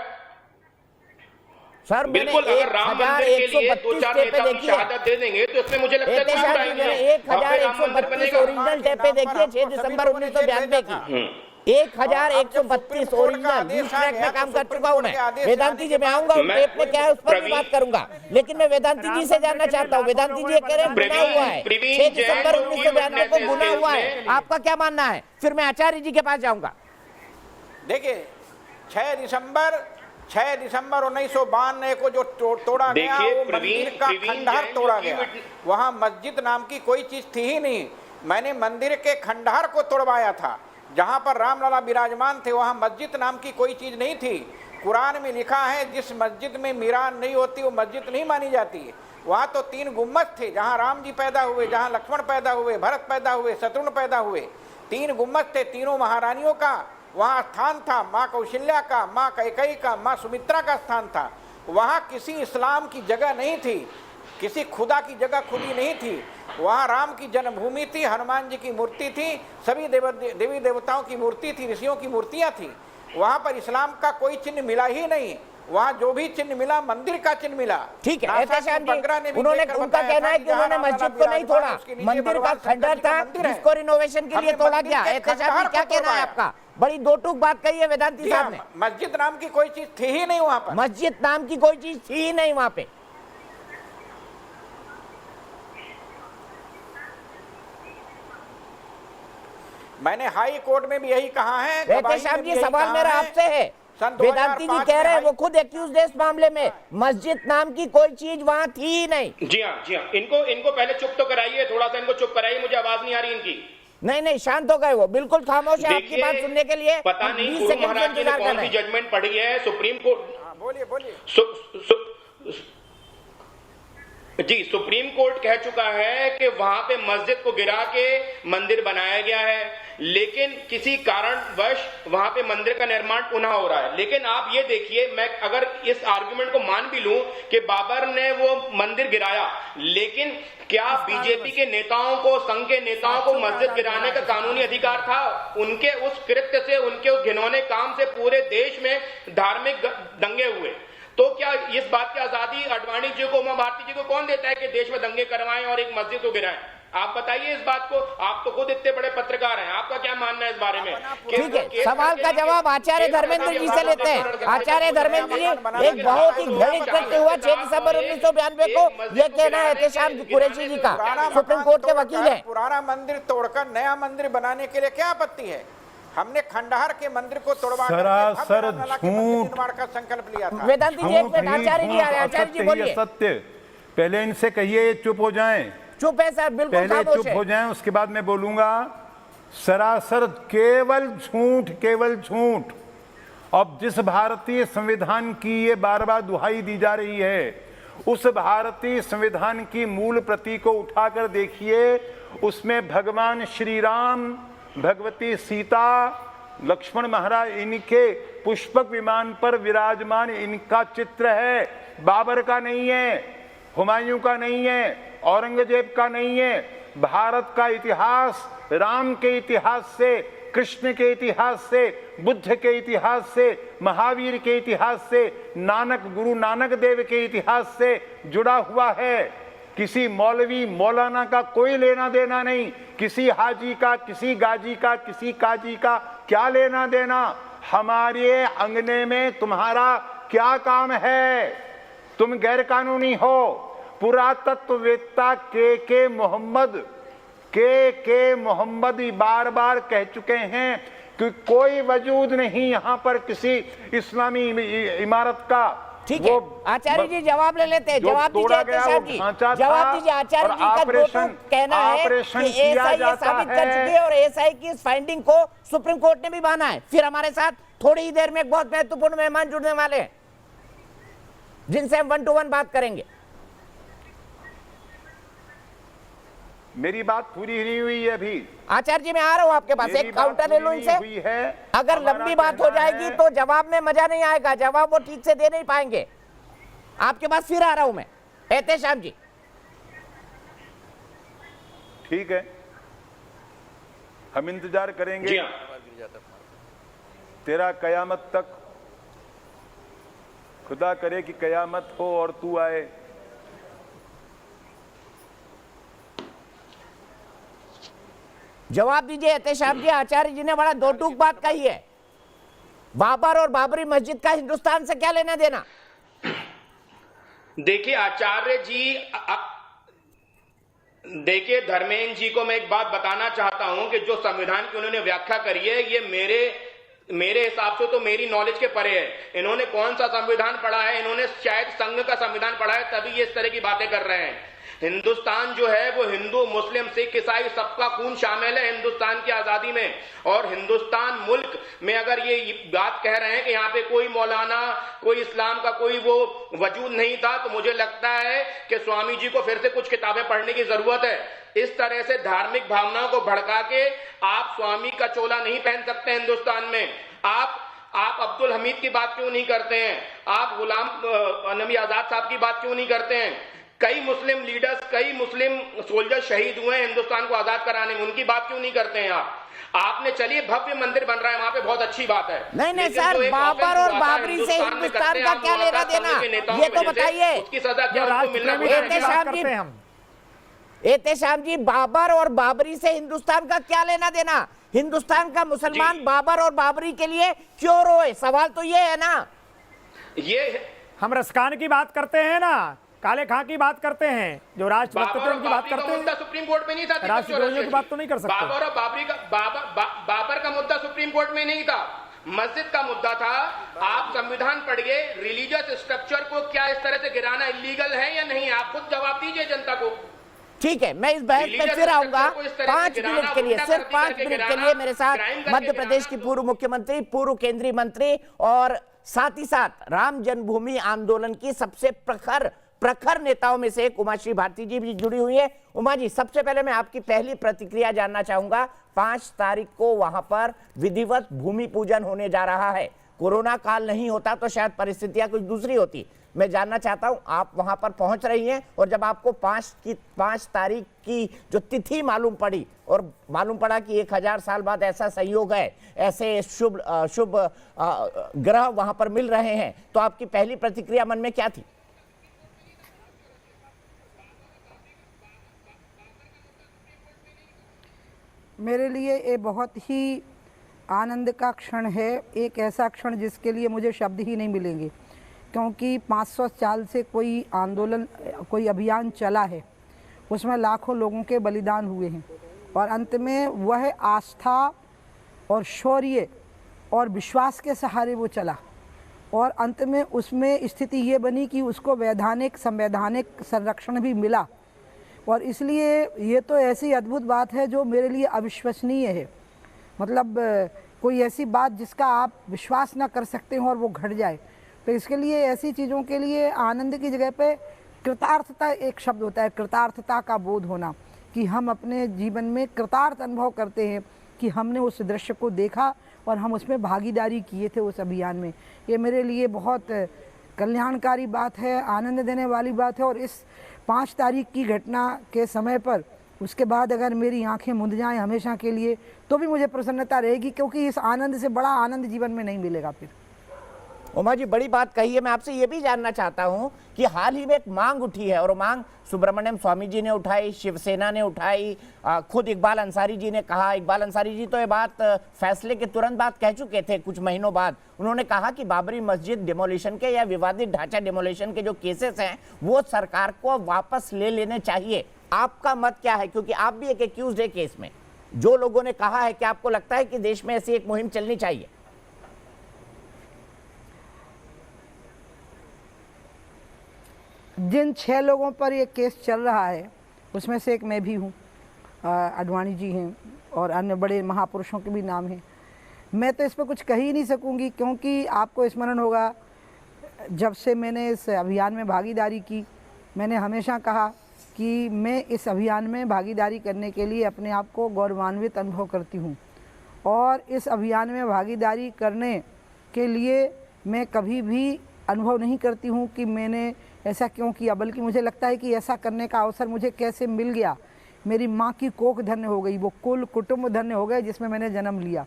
सर मैंने बिल्कुल, अगर राम मंदिर के लिए 2-4 नेता अपनी शहादत दे देंगे तो इसमें मुझे लगता है कोई बुराई नहीं है। 1132 ओरिजिनल टेपें देखिए 6 दिसंबर 1992 की 1132 ओरिजिनल न्यूज ट्रैक में काम कर चुका हूं मैं। वेदांती जी मैं आऊंगा उस टेप में क्या है उस पर भी बात करूंगा, लेकिन मैं वेदांती जी से जानना चाहता हूं। वेदांती जी ये कह रहे हैं गुना हुआ है, 6 दिसंबर 1992 को गुना हुआ है, आपका क्या मानना है? फिर मैं आचार्य जी के पास जाऊंगा। देखिए 6 दिसंबर 1992 को जो तोड़ा गया वो मंदिर का खंडहर तोड़ा गया। वहां मस्जिद नाम की कोई चीज थी ही नहीं। मैंने मंदिर के खंडहर को तोड़वाया था। जहां पर रामलला विराजमान थे वहां मस्जिद नाम की कोई चीज नहीं थी। कुरान में लिखा है जिस मस्जिद में मीरान नहीं होती वो मस्जिद नहीं मानी जाती। वहां तो 3 गुम्बद थे, जहां राम जी पैदा हुए, जहां लक्ष्मण पैदा हुए, भरत पैदा हुए, शत्रुघ्न पैदा हुए। 3 गुम्बद थे, तीनों महारानियों का वहां स्थान था। माँ कौशल्या का, माँ कैकेयी का, माँ सुमित्रा का स्थान था। वहां किसी इस्लाम की जगह नहीं थी, किसी खुदा की जगह खुदी नहीं थी। वहां राम की जन्मभूमि थी, हनुमान जी की मूर्ति थी, सभी देवी देवताओं की मूर्ति थी, ऋषियों की मूर्तियां थी। वहां पर इस्लाम का कोई चिन्ह मिला ही नहीं। वहां जो भी चिन्ह मिला मंदिर का चिन्ह मिला। ठीक है, एहतेशाम जी उन्होंने उनका कहना है कि उन्होंने मस्जिद को नहीं तोड़ा, मंदिर का खंडहर था जिसको रिनोवेशन के लिए तोड़ा गया। एहतेशाम जी क्या कहना है आपका? बड़ी दो टूक बात कही है वेदांती साहब ने। मस्जिद नाम की कोई चीज थी ही नहीं वहां पर। मस्जिद नाम की कोई चीज थी ही नहीं वहां पे। मैंने हाई कोर्ट में भी यही कहा है। एहतेशाम जी सवाल मेरा आपसे है, वेदांती जी कह रहे हैं वो खुद एक्यूज है इस मामले में, मस्जिद नाम की कोई चीज वहां थी ही नहीं। जी हाँ, इनको पहले चुप तो कराइए, थोड़ा सा इनको चुप कराइए, मुझे आवाज नहीं आ रही इनकी। नहीं शांत हो गए, वो बिल्कुल खामोश है आपकी बात सुनने के लिए। पता नहीं गुरु महाराज जी ने कौन सी जजमेंट पढ़ी है सुप्रीम कोर्ट। बोलिए जी, सुप्रीम कोर्ट कह चुका है कि वहां पे मस्जिद को गिरा के मंदिर बनाया गया है, लेकिन किसी कारणवश वहां पे मंदिर का निर्माण पुनः हो रहा है। लेकिन आप ये देखिए, मैं अगर इस आर्गुमेंट को मान भी लूं कि बाबर ने वो मंदिर गिराया, लेकिन क्या बीजेपी के नेताओं को, संघ के नेताओं को मस्जिद गिराने का कानूनी अधिकार था? उनके उस कृत्य से, उनके उस घिनौने काम से पूरे देश में धार्मिक दंगे हुए। तो क्या इस बात की आजादी अडवाणी जी को, उमा भारती जी को कौन देता है कि देश में दंगे करवाएं और एक मस्जिद को गिराएं? आप बताइए इस बात को। आप तो खुद इतने बड़े पत्रकार हैं, आपका क्या मानना है इस बारे में? ठीक है, सवाल का जवाब आचार्य धर्मेंद्र जी से लेते हैं। आचार्य धर्मेंद्र जी, एक बहुत ही घृणित कृत्य हुआ 6 दिसंबर 1992 को, ये कहना है एहतेशाम कुरैशी जी का, सुप्रीम कोर्ट के वकील है। पुराना मंदिर तोड़कर नया मंदिर बनाने के लिए क्या आपत्ति है? हमने खंडहर के मंदिर को तोड़वा सरासर झूठ का संकल्प लिया था। वेदांती जी एक मिनट, आचार्य जी आ रहे हैं, आचार्य जी बोलिए। सत्य पहले इनसे कहिए चुप हो जाएं। चुप है सर, बिल्कुल पहले चुप हो जाएं, उसके बाद मैं बोलूंगा। सरासर केवल झूठ, केवल झूठ। अब जिस भारतीय संविधान की ये बार बार दुहाई दी जा रही है, उस भारतीय संविधान की मूल प्रति को उठाकर देखिए। उसमें भगवान श्री राम, भगवती सीता, लक्ष्मण महाराज, इनके पुष्पक विमान पर विराजमान इनका चित्र है। बाबर का नहीं है, हुमायूं का नहीं है, औरंगजेब का नहीं है। भारत का इतिहास राम के इतिहास से, कृष्ण के इतिहास से, बुद्ध के इतिहास से, महावीर के इतिहास से, गुरु नानक देव के इतिहास से जुड़ा हुआ है। किसी मौलवी मौलाना का कोई लेना देना नहीं, किसी हाजी का, किसी गाजी का, किसी काजी का क्या लेना देना। हमारे अंगने में तुम्हारा क्या काम है? तुम गैर कानूनी हो। पुरातत्ववेत्ता के मोहम्मद बार बार कह चुके हैं कि कोई वजूद नहीं यहाँ पर किसी इस्लामी इमारत का। ठीक है, आचार्य जी जवाब ले लेते हैं। जवाब दीजिए एहतेशाम जी, जवाब दीजिए। आचार्य जी का कहना है कि एएसआई ये साबित कर चुकी है और एएसआई की इस फाइंडिंग को सुप्रीम कोर्ट ने भी माना है। फिर हमारे साथ थोड़ी ही देर में एक बहुत महत्वपूर्ण मेहमान जुड़ने वाले हैं जिनसे हम 1 to 1 बात करेंगे। मेरी बात पूरी नहीं हुई है अभी। आचार्य जी मैं आ रहा हूं आपके पास, एक काउंटर ले लो इनसे। अगर लंबी बात हो जाएगी तो जवाब में मजा नहीं आएगा, जवाब वो ठीक से दे नहीं पाएंगे। आपके पास फिर आ रहा हूं मैं, एहतेशाम जी। ठीक है, हम इंतजार करेंगे तेरा कयामत तक खुदा करे कि कयामत हो और तू आए। जवाब दीजिए एहतेशाम जी, आचार्य जी ने बड़ा दो टूक बात कही है। बाबर और बाबरी मस्जिद का हिंदुस्तान से क्या लेना देना? देखिए आचार्य जी, देखिए धर्मेंद्र जी को मैं एक बात बताना चाहता हूं कि जो संविधान की उन्होंने व्याख्या करी है, ये मेरे हिसाब से तो मेरी नॉलेज के परे है। इन्होंने कौन सा संविधान पढ़ा है? इन्होंने शायद संघ का संविधान पढ़ा है, तभी ये इस तरह की बातें कर रहे हैं। हिंदुस्तान जो है वो हिंदू मुस्लिम सिख ईसाई सबका खून शामिल है हिंदुस्तान की आजादी में। और हिंदुस्तान मुल्क में अगर ये बात कह रहे हैं कि यहाँ पे कोई मौलाना, कोई इस्लाम का कोई वो वजूद नहीं था, तो मुझे लगता है कि स्वामी जी को फिर से कुछ किताबें पढ़ने की जरूरत है। इस तरह से धार्मिक भावनाओं को भड़का के आप स्वामी का चोला नहीं पहन सकते हिंदुस्तान में। आप अब्दुल हमीद की बात क्यों नहीं करते हैं? आप गुलाम नबी आजाद साहब की बात क्यों नहीं करते हैं? कई मुस्लिम लीडर्स, कई मुस्लिम सोल्जर शहीद हुए हैं हिंदुस्तान को आजाद कराने में, उनकी बात क्यों नहीं करते हैं आप? आपने चलिए भव्य मंदिर बन रहा है वहां पे, बहुत अच्छी बात है। नहीं सर, बाबर और बाबरी से हिंदुस्तान का क्या लेना देना, ये तो बताइए। उसकी सजा क्या उनको मिलना चाहिए? एहतेशाम जी, बाबर और बाबरी से हिंदुस्तान का क्या लेना देना? हिंदुस्तान का मुसलमान बाबर और बाबरी के लिए क्यों रोए? सवाल तो ये है ना। ये हम रसखान की बात करते हैं ना, काले खां की बात करते हैं, जो राष्ट्रभक्तों की बात करते हैं। सुप्रीम कोर्ट में नहीं था, राष्ट्रद्रोहियों की बात तो नहीं कर सकते। बाबर और बाबरी का बाबर का मुद्दा सुप्रीम कोर्ट में नहीं था, मस्जिद का मुद्दा था। आप संविधान पढ़िए, रिलीजियस स्ट्रक्चर को क्या इस तरह से गिराना इलीगल है या नहीं? आप खुद जवाब दीजिए जनता को। ठीक है, मैं इस बहस में फिर आऊंगा 5 मिनट के लिए, सिर्फ 5 मिनट के लिए। मेरे साथ मध्य प्रदेश की पूर्व मुख्यमंत्री, पूर्व केंद्रीय मंत्री और साथ ही साथ राम जन्मभूमि आंदोलन की सबसे प्रखर नेताओं में से एक उमाश्री भारती जी भी जुड़ी हुई है। उमा जी, सबसे पहले मैं आपकी पहली प्रतिक्रिया जानना चाहूंगा। 5 तारीख को वहां पर विधिवत भूमि पूजन होने जा रहा है। कोरोना काल नहीं होता तो शायद परिस्थितियां कुछ दूसरी होती। मैं जानना चाहता हूं, आप वहां पर पहुंच रही हैं और जब आपको 5 तारीख की जो तिथि मालूम पड़ी और मालूम पड़ा कि 1000 साल बाद ऐसा संयोग है, ऐसे शुभ ग्रह वहां पर मिल रहे हैं, तो आपकी पहली प्रतिक्रिया मन में क्या थी? मेरे लिए ये बहुत ही आनंद का क्षण है, एक ऐसा क्षण जिसके लिए मुझे शब्द ही नहीं मिलेंगे, क्योंकि 500 साल से कोई आंदोलन, कोई अभियान चला है, उसमें लाखों लोगों के बलिदान हुए हैं और अंत में वह आस्था और शौर्य और विश्वास के सहारे वो चला और अंत में उसमें स्थिति ये बनी कि उसको संवैधानिक संरक्षण भी मिला। और इसलिए ये तो ऐसी अद्भुत बात है जो मेरे लिए अविश्वसनीय है। मतलब कोई ऐसी बात जिसका आप विश्वास ना कर सकते हो और वो घट जाए, तो इसके लिए ऐसी चीज़ों के लिए आनंद की जगह पे कृतार्थता एक शब्द होता है, कृतार्थता का बोध होना, कि हम अपने जीवन में कृतार्थ अनुभव करते हैं कि हमने उस दृश्य को देखा और हम उसमें भागीदारी किए थे उस अभियान में। ये मेरे लिए बहुत कल्याणकारी बात है, आनंद देने वाली बात है। और इस 5 तारीख की घटना के समय पर उसके बाद अगर मेरी आंखें मुंद जाएं हमेशा के लिए, तो भी मुझे प्रसन्नता रहेगी, क्योंकि इस आनंद से बड़ा आनंद जीवन में नहीं मिलेगा फिर। उमा जी, बड़ी बात कही है। मैं आपसे ये भी जानना चाहता हूं कि हाल ही में एक मांग उठी है और मांग सुब्रमण्यम स्वामी जी ने उठाई, शिवसेना ने उठाई, खुद इकबाल अंसारी जी ने कहा। इकबाल अंसारी जी तो ये बात फैसले के तुरंत बाद कह चुके थे, कुछ महीनों बाद। उन्होंने कहा कि बाबरी मस्जिद डिमोलिशन के या विवादित ढांचा डिमोलिशन के जो केसेस हैं वो सरकार को वापस ले लेने चाहिए। आपका मत क्या है? क्योंकि आप भी एक एक्यूज्ड है केस में। जो लोगों ने कहा है कि आपको लगता है कि देश में ऐसी एक मुहिम चलनी चाहिए? जिन 6 लोगों पर ये केस चल रहा है उसमें से एक मैं भी हूँ, आडवाणी जी हैं और अन्य बड़े महापुरुषों के भी नाम हैं। मैं तो इस पर कुछ कह ही नहीं सकूँगी, क्योंकि आपको स्मरण होगा जब से मैंने इस अभियान में भागीदारी की, मैंने हमेशा कहा कि मैं इस अभियान में भागीदारी करने के लिए अपने आप को गौरवान्वित अनुभव करती हूँ। और इस अभियान में भागीदारी करने के लिए मैं कभी भी अनुभव नहीं करती हूँ कि मैंने ऐसा क्यों किया, बल्कि मुझे लगता है कि ऐसा करने का अवसर मुझे कैसे मिल गया। मेरी माँ की कोख धन्य हो गई, वो कुल कुटुंब धन्य हो गए जिसमें मैंने जन्म लिया।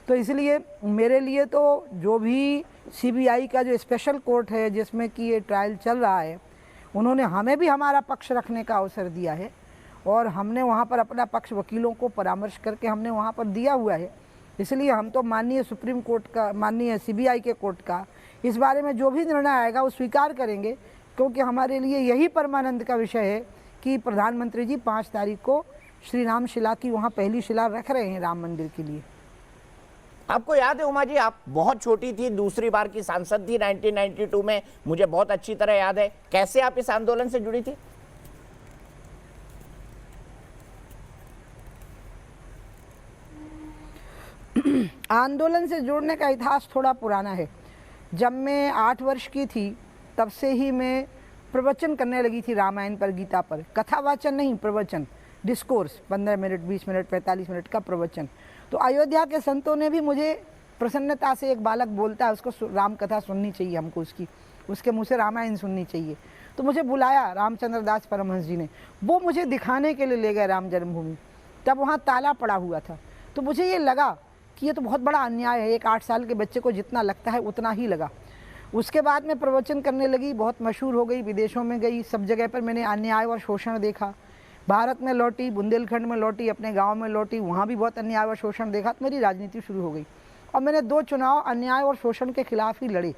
तो इसलिए मेरे लिए तो जो भी सीबीआई का जो स्पेशल कोर्ट है जिसमें कि ये ट्रायल चल रहा है, उन्होंने हमें भी हमारा पक्ष रखने का अवसर दिया है और हमने वहाँ पर अपना पक्ष वकीलों को परामर्श करके हमने वहाँ पर दिया हुआ है। इसलिए हम तो माननीय सुप्रीम कोर्ट का, माननीय सीबीआई के कोर्ट का इस बारे में जो भी निर्णय आएगा वो स्वीकार करेंगे, क्योंकि हमारे लिए यही परमानंद का विषय है कि प्रधानमंत्री जी 5 तारीख को श्री राम शिला की वहाँ पहली शिला रख रहे हैं राम मंदिर के लिए। आपको याद है उमा जी, आप बहुत छोटी थी, दूसरी बार की सांसद थी 1992 में, मुझे बहुत अच्छी तरह याद है। कैसे आप इस आंदोलन से जुड़ी थी? आंदोलन से जुड़ने का इतिहास थोड़ा पुराना है। जब मैं 8 वर्ष की थी तब से ही मैं प्रवचन करने लगी थी रामायण पर, गीता पर। कथावाचन नहीं, प्रवचन, डिस्कोर्स, 15 मिनट, 20 मिनट, 45 मिनट का प्रवचन। तो अयोध्या के संतों ने भी मुझे प्रसन्नता से, एक बालक बोलता है उसको राम कथा सुननी चाहिए हमको, उसके मुँह से रामायण सुननी चाहिए, तो मुझे बुलाया रामचंद्र दास परमहंस जी ने। वो मुझे दिखाने के लिए ले गए राम जन्मभूमि। तब वहाँ ताला पड़ा हुआ था, तो मुझे ये लगा कि ये तो बहुत बड़ा अन्याय है। एक 8 साल के बच्चे को जितना लगता है उतना ही लगा। उसके बाद मैं प्रवचन करने लगी, बहुत मशहूर हो गई, विदेशों में गई, सब जगह पर मैंने अन्याय और शोषण देखा। भारत में लौटी, बुंदेलखंड में लौटी, अपने गांव में लौटी, वहाँ भी बहुत अन्याय और शोषण देखा। तो मेरी राजनीति शुरू हो गई और मैंने 2 चुनाव अन्याय और शोषण के खिलाफ ही लड़े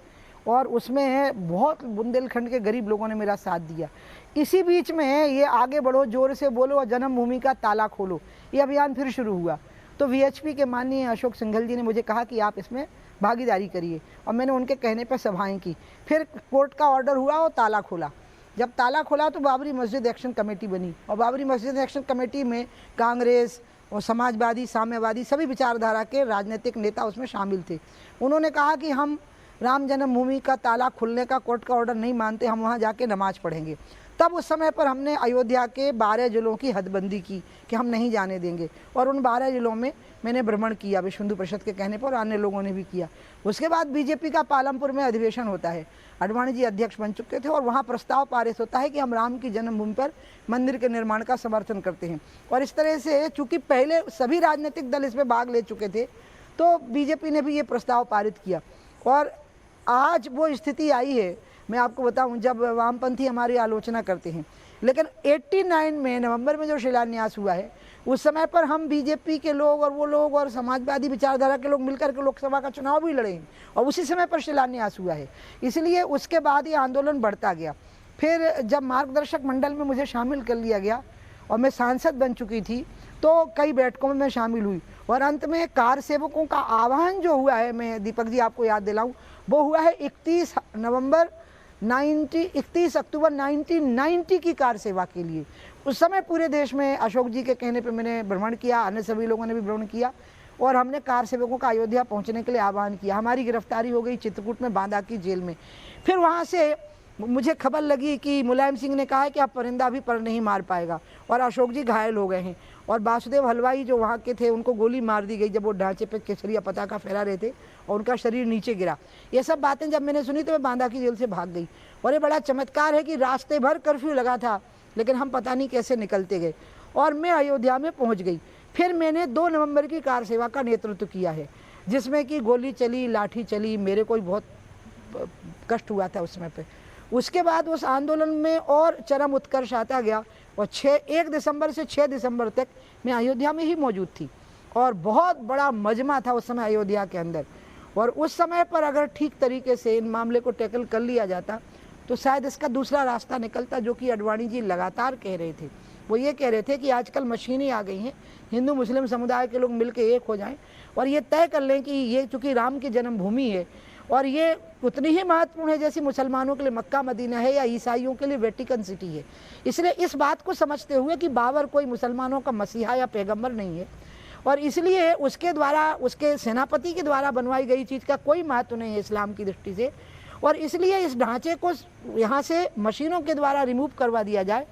और उसमें बहुत बुंदेलखंड के गरीब लोगों ने मेरा साथ दिया। इसी बीच में ये आगे बढ़ो, जोर से बोलो और जन्मभूमि का ताला खोलो, ये अभियान फिर शुरू हुआ। तो वीएचपी के माननीय अशोक सिंघल जी ने मुझे कहा कि आप इसमें भागीदारी करिए और मैंने उनके कहने पर सभाएं की। फिर कोर्ट का ऑर्डर हुआ और ताला खोला। जब ताला खोला तो बाबरी मस्जिद एक्शन कमेटी बनी और बाबरी मस्जिद एक्शन कमेटी में कांग्रेस और समाजवादी, साम्यवादी सभी विचारधारा के राजनीतिक नेता उसमें शामिल थे। उन्होंने कहा कि हम राम जन्मभूमि का ताला खुलने का कोर्ट का ऑर्डर नहीं मानते, हम वहाँ जाके नमाज पढ़ेंगे। तब उस समय पर हमने अयोध्या के 12 जिलों की हदबंदी की कि हम नहीं जाने देंगे और उन 12 जिलों में मैंने भ्रमण किया विश्व हिंदू परिषद के कहने पर, अन्य लोगों ने भी किया। उसके बाद बीजेपी का पालमपुर में अधिवेशन होता है, आडवाणी जी अध्यक्ष बन चुके थे और वहाँ प्रस्ताव पारित होता है कि हम राम की जन्मभूमि पर मंदिर के निर्माण का समर्थन करते हैं। और इस तरह से चूँकि पहले सभी राजनीतिक दल इसमें भाग ले चुके थे तो बीजेपी ने भी ये प्रस्ताव पारित किया और आज वो स्थिति आई है। मैं आपको बताऊं, जब वामपंथी हमारी आलोचना करते हैं, लेकिन 89 में नवंबर में जो शिलान्यास हुआ है उस समय पर हम बीजेपी के लोग और वो लोग और समाजवादी विचारधारा के लोग मिलकर के लोकसभा का चुनाव भी लड़े हैं और उसी समय पर शिलान्यास हुआ है। इसलिए उसके बाद ये आंदोलन बढ़ता गया। फिर जब मार्गदर्शक मंडल में मुझे शामिल कर लिया गया और मैं सांसद बन चुकी थी तो कई बैठकों में मैं शामिल हुई और अंत में कार सेवकों का आह्वान जो हुआ है, मैं दीपक जी आपको याद दिलाऊं, वो हुआ है 31 अक्टूबर 1990 की कार सेवा के लिए। उस समय पूरे देश में अशोक जी के कहने पे मैंने भ्रमण किया, अन्य सभी लोगों ने भी भ्रमण किया और हमने कार सेवकों का अयोध्या पहुंचने के लिए आह्वान किया। हमारी गिरफ्तारी हो गई चित्रकूट में, बांदा की जेल में। फिर वहाँ से मुझे खबर लगी कि मुलायम सिंह ने कहा है कि अब परिंदा भी पर नहीं मार पाएगा और अशोक जी घायल हो गए हैं और वासुदेव हलवाई जो वहाँ के थे उनको गोली मार दी गई जब वो ढांचे पे केसरिया पताका फहरा रहे थे और उनका शरीर नीचे गिरा। ये सब बातें जब मैंने सुनी तो मैं बांदा की जेल से भाग गई। और ये बड़ा चमत्कार है कि रास्ते भर कर्फ्यू लगा था लेकिन हम पता नहीं कैसे निकलते गए और मैं अयोध्या में पहुँच गई। फिर मैंने 2 नवंबर की कार सेवा का नेतृत्व किया है जिसमें कि गोली चली, लाठी चली, मेरे को बहुत कष्ट हुआ था उस समय पे। उसके बाद उस आंदोलन में और चरम उत्कर्ष आता गया और 1 दिसंबर से 6 दिसंबर तक मैं अयोध्या में ही मौजूद थी और बहुत बड़ा मजमा था उस समय अयोध्या के अंदर। और उस समय पर अगर ठीक तरीके से इन मामले को टैकल कर लिया जाता तो शायद इसका दूसरा रास्ता निकलता, जो कि आडवाणी जी लगातार कह रहे थे। वो ये कह रहे थे कि आजकल मशीनें आ गई हैं, हिंदू मुस्लिम समुदाय के लोग मिलकर एक हो जाएं और ये तय कर लें कि ये चूँकि राम की जन्मभूमि है और ये उतनी ही महत्वपूर्ण है जैसे मुसलमानों के लिए मक्का मदीना है या ईसाइयों के लिए वेटिकन सिटी है। इसलिए इस बात को समझते हुए कि बाबर कोई मुसलमानों का मसीहा या पैगंबर नहीं है और इसलिए उसके द्वारा, उसके सेनापति के द्वारा बनवाई गई चीज़ का कोई महत्व नहीं है इस्लाम की दृष्टि से, और इसलिए इस ढांचे को यहाँ से मशीनों के द्वारा रिमूव करवा दिया जाए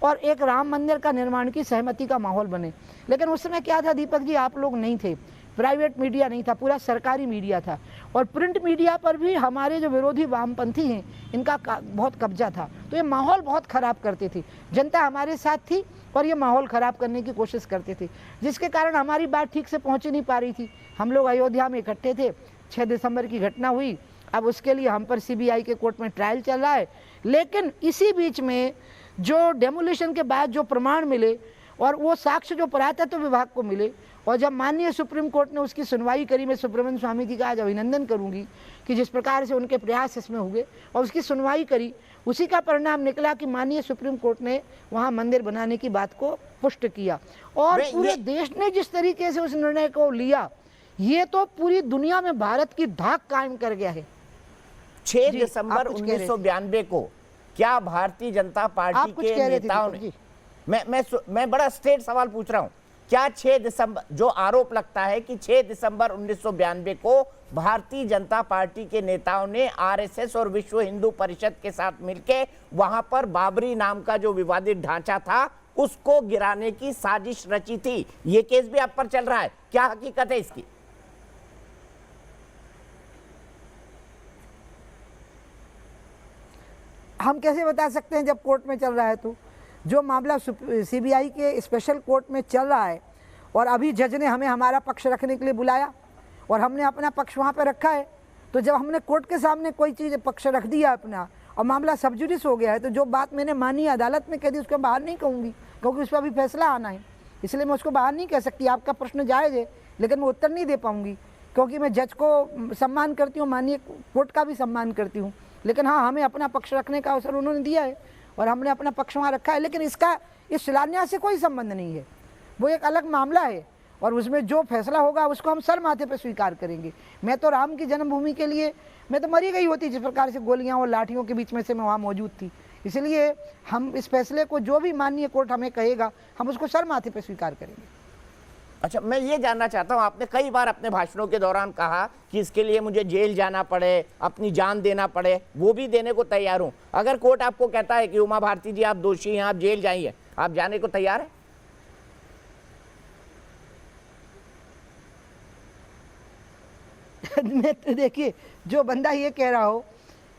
और एक राम मंदिर का निर्माण की सहमति का माहौल बने। लेकिन उस समय क्या था दीपक जी, आप लोग नहीं थे, प्राइवेट मीडिया नहीं था, पूरा सरकारी मीडिया था। और प्रिंट मीडिया पर भी हमारे जो विरोधी वामपंथी हैं इनका बहुत कब्जा था। तो ये माहौल बहुत ख़राब करते थे, जनता हमारे साथ थी और ये माहौल ख़राब करने की कोशिश करते थे, जिसके कारण हमारी बात ठीक से पहुँच ही नहीं पा रही थी। हम लोग अयोध्या में इकट्ठे थे, 6 दिसंबर की घटना हुई, अब उसके लिए हम पर CBI के कोर्ट में ट्रायल चल रहा है। लेकिन इसी बीच में जो डेमोलिशन के बाद जो प्रमाण मिले और वो साक्ष्य जो पुरातत्व विभाग को मिले, और जब माननीय सुप्रीम कोर्ट ने उसकी सुनवाई करी, मैं सुब्रमण्यम स्वामी जी का आज अभिनंदन करूंगी कि जिस प्रकार से उनके प्रयास इसमें हुए और उसकी सुनवाई करी, उसी का परिणाम निकला कि माननीय सुप्रीम कोर्ट ने वहाँ मंदिर बनाने की बात को पुष्ट किया। और पूरे देश ने जिस तरीके से उस निर्णय को लिया, ये तो पूरी दुनिया में भारत की धाक कायम कर गया है। 6 दिसंबर 1992 को क्या भारतीय जनता पार्टी के नेताओं ने, मैं बड़ा स्ट्रेट सवाल पूछ रहा हूं, क्या 6 दिसंबर, जो आरोप लगता है कि 6 दिसंबर 1992 को भारतीय जनता पार्टी के नेताओं ने RSS और विश्व हिंदू परिषद के साथ मिलकर वहां पर बाबरी नाम का जो विवादित ढांचा था उसको गिराने की साजिश रची थी? ये केस भी आप पर चल रहा है, क्या हकीकत है इसकी? हम कैसे बता सकते हैं जब कोर्ट में चल रहा है? तो जो मामला CBI के स्पेशल कोर्ट में चल रहा है और अभी जज ने हमें हमारा पक्ष रखने के लिए बुलाया और हमने अपना पक्ष वहाँ पर रखा है, तो जब हमने कोर्ट के सामने कोई चीज़ पक्ष रख दिया अपना और मामला सब जुडिस हो गया है, तो जो बात मैंने मानी अदालत में कह दी उसको बाहर नहीं कहूँगी, क्योंकि उस पर अभी फैसला आना है, इसलिए मैं उसको बाहर नहीं कह सकती। आपका प्रश्न जायज़ है, लेकिन मैं उत्तर नहीं दे पाऊँगी, क्योंकि मैं जज को सम्मान करती हूँ, माननीय कोर्ट का भी सम्मान करती हूँ। लेकिन हाँ, हमें अपना पक्ष रखने का अवसर उन्होंने दिया है और हमने अपना पक्ष वहाँ रखा है, लेकिन इसका इस शिलान्यास से कोई संबंध नहीं है, वो एक अलग मामला है और उसमें जो फैसला होगा उसको हम सर माथे पे स्वीकार करेंगे। मैं तो राम की जन्मभूमि के लिए मैं तो मरी गई होती, जिस प्रकार से गोलियां और लाठियों के बीच में से मैं वहाँ मौजूद थी, इसलिए हम इस फैसले को जो भी माननीय कोर्ट हमें कहेगा हम उसको सर माथे पे स्वीकार करेंगे। अच्छा, मैं ये जानना चाहता हूँ, आपने कई बार अपने भाषणों के दौरान कहा कि इसके लिए मुझे जेल जाना पड़े, अपनी जान देना पड़े, वो भी देने को तैयार हूँ। अगर कोर्ट आपको कहता है कि उमा भारती जी आप दोषी हैं, आप जेल जाइए, आप जाने को तैयार हैं? मैं तो देखिए, जो बंदा ये कह रहा हो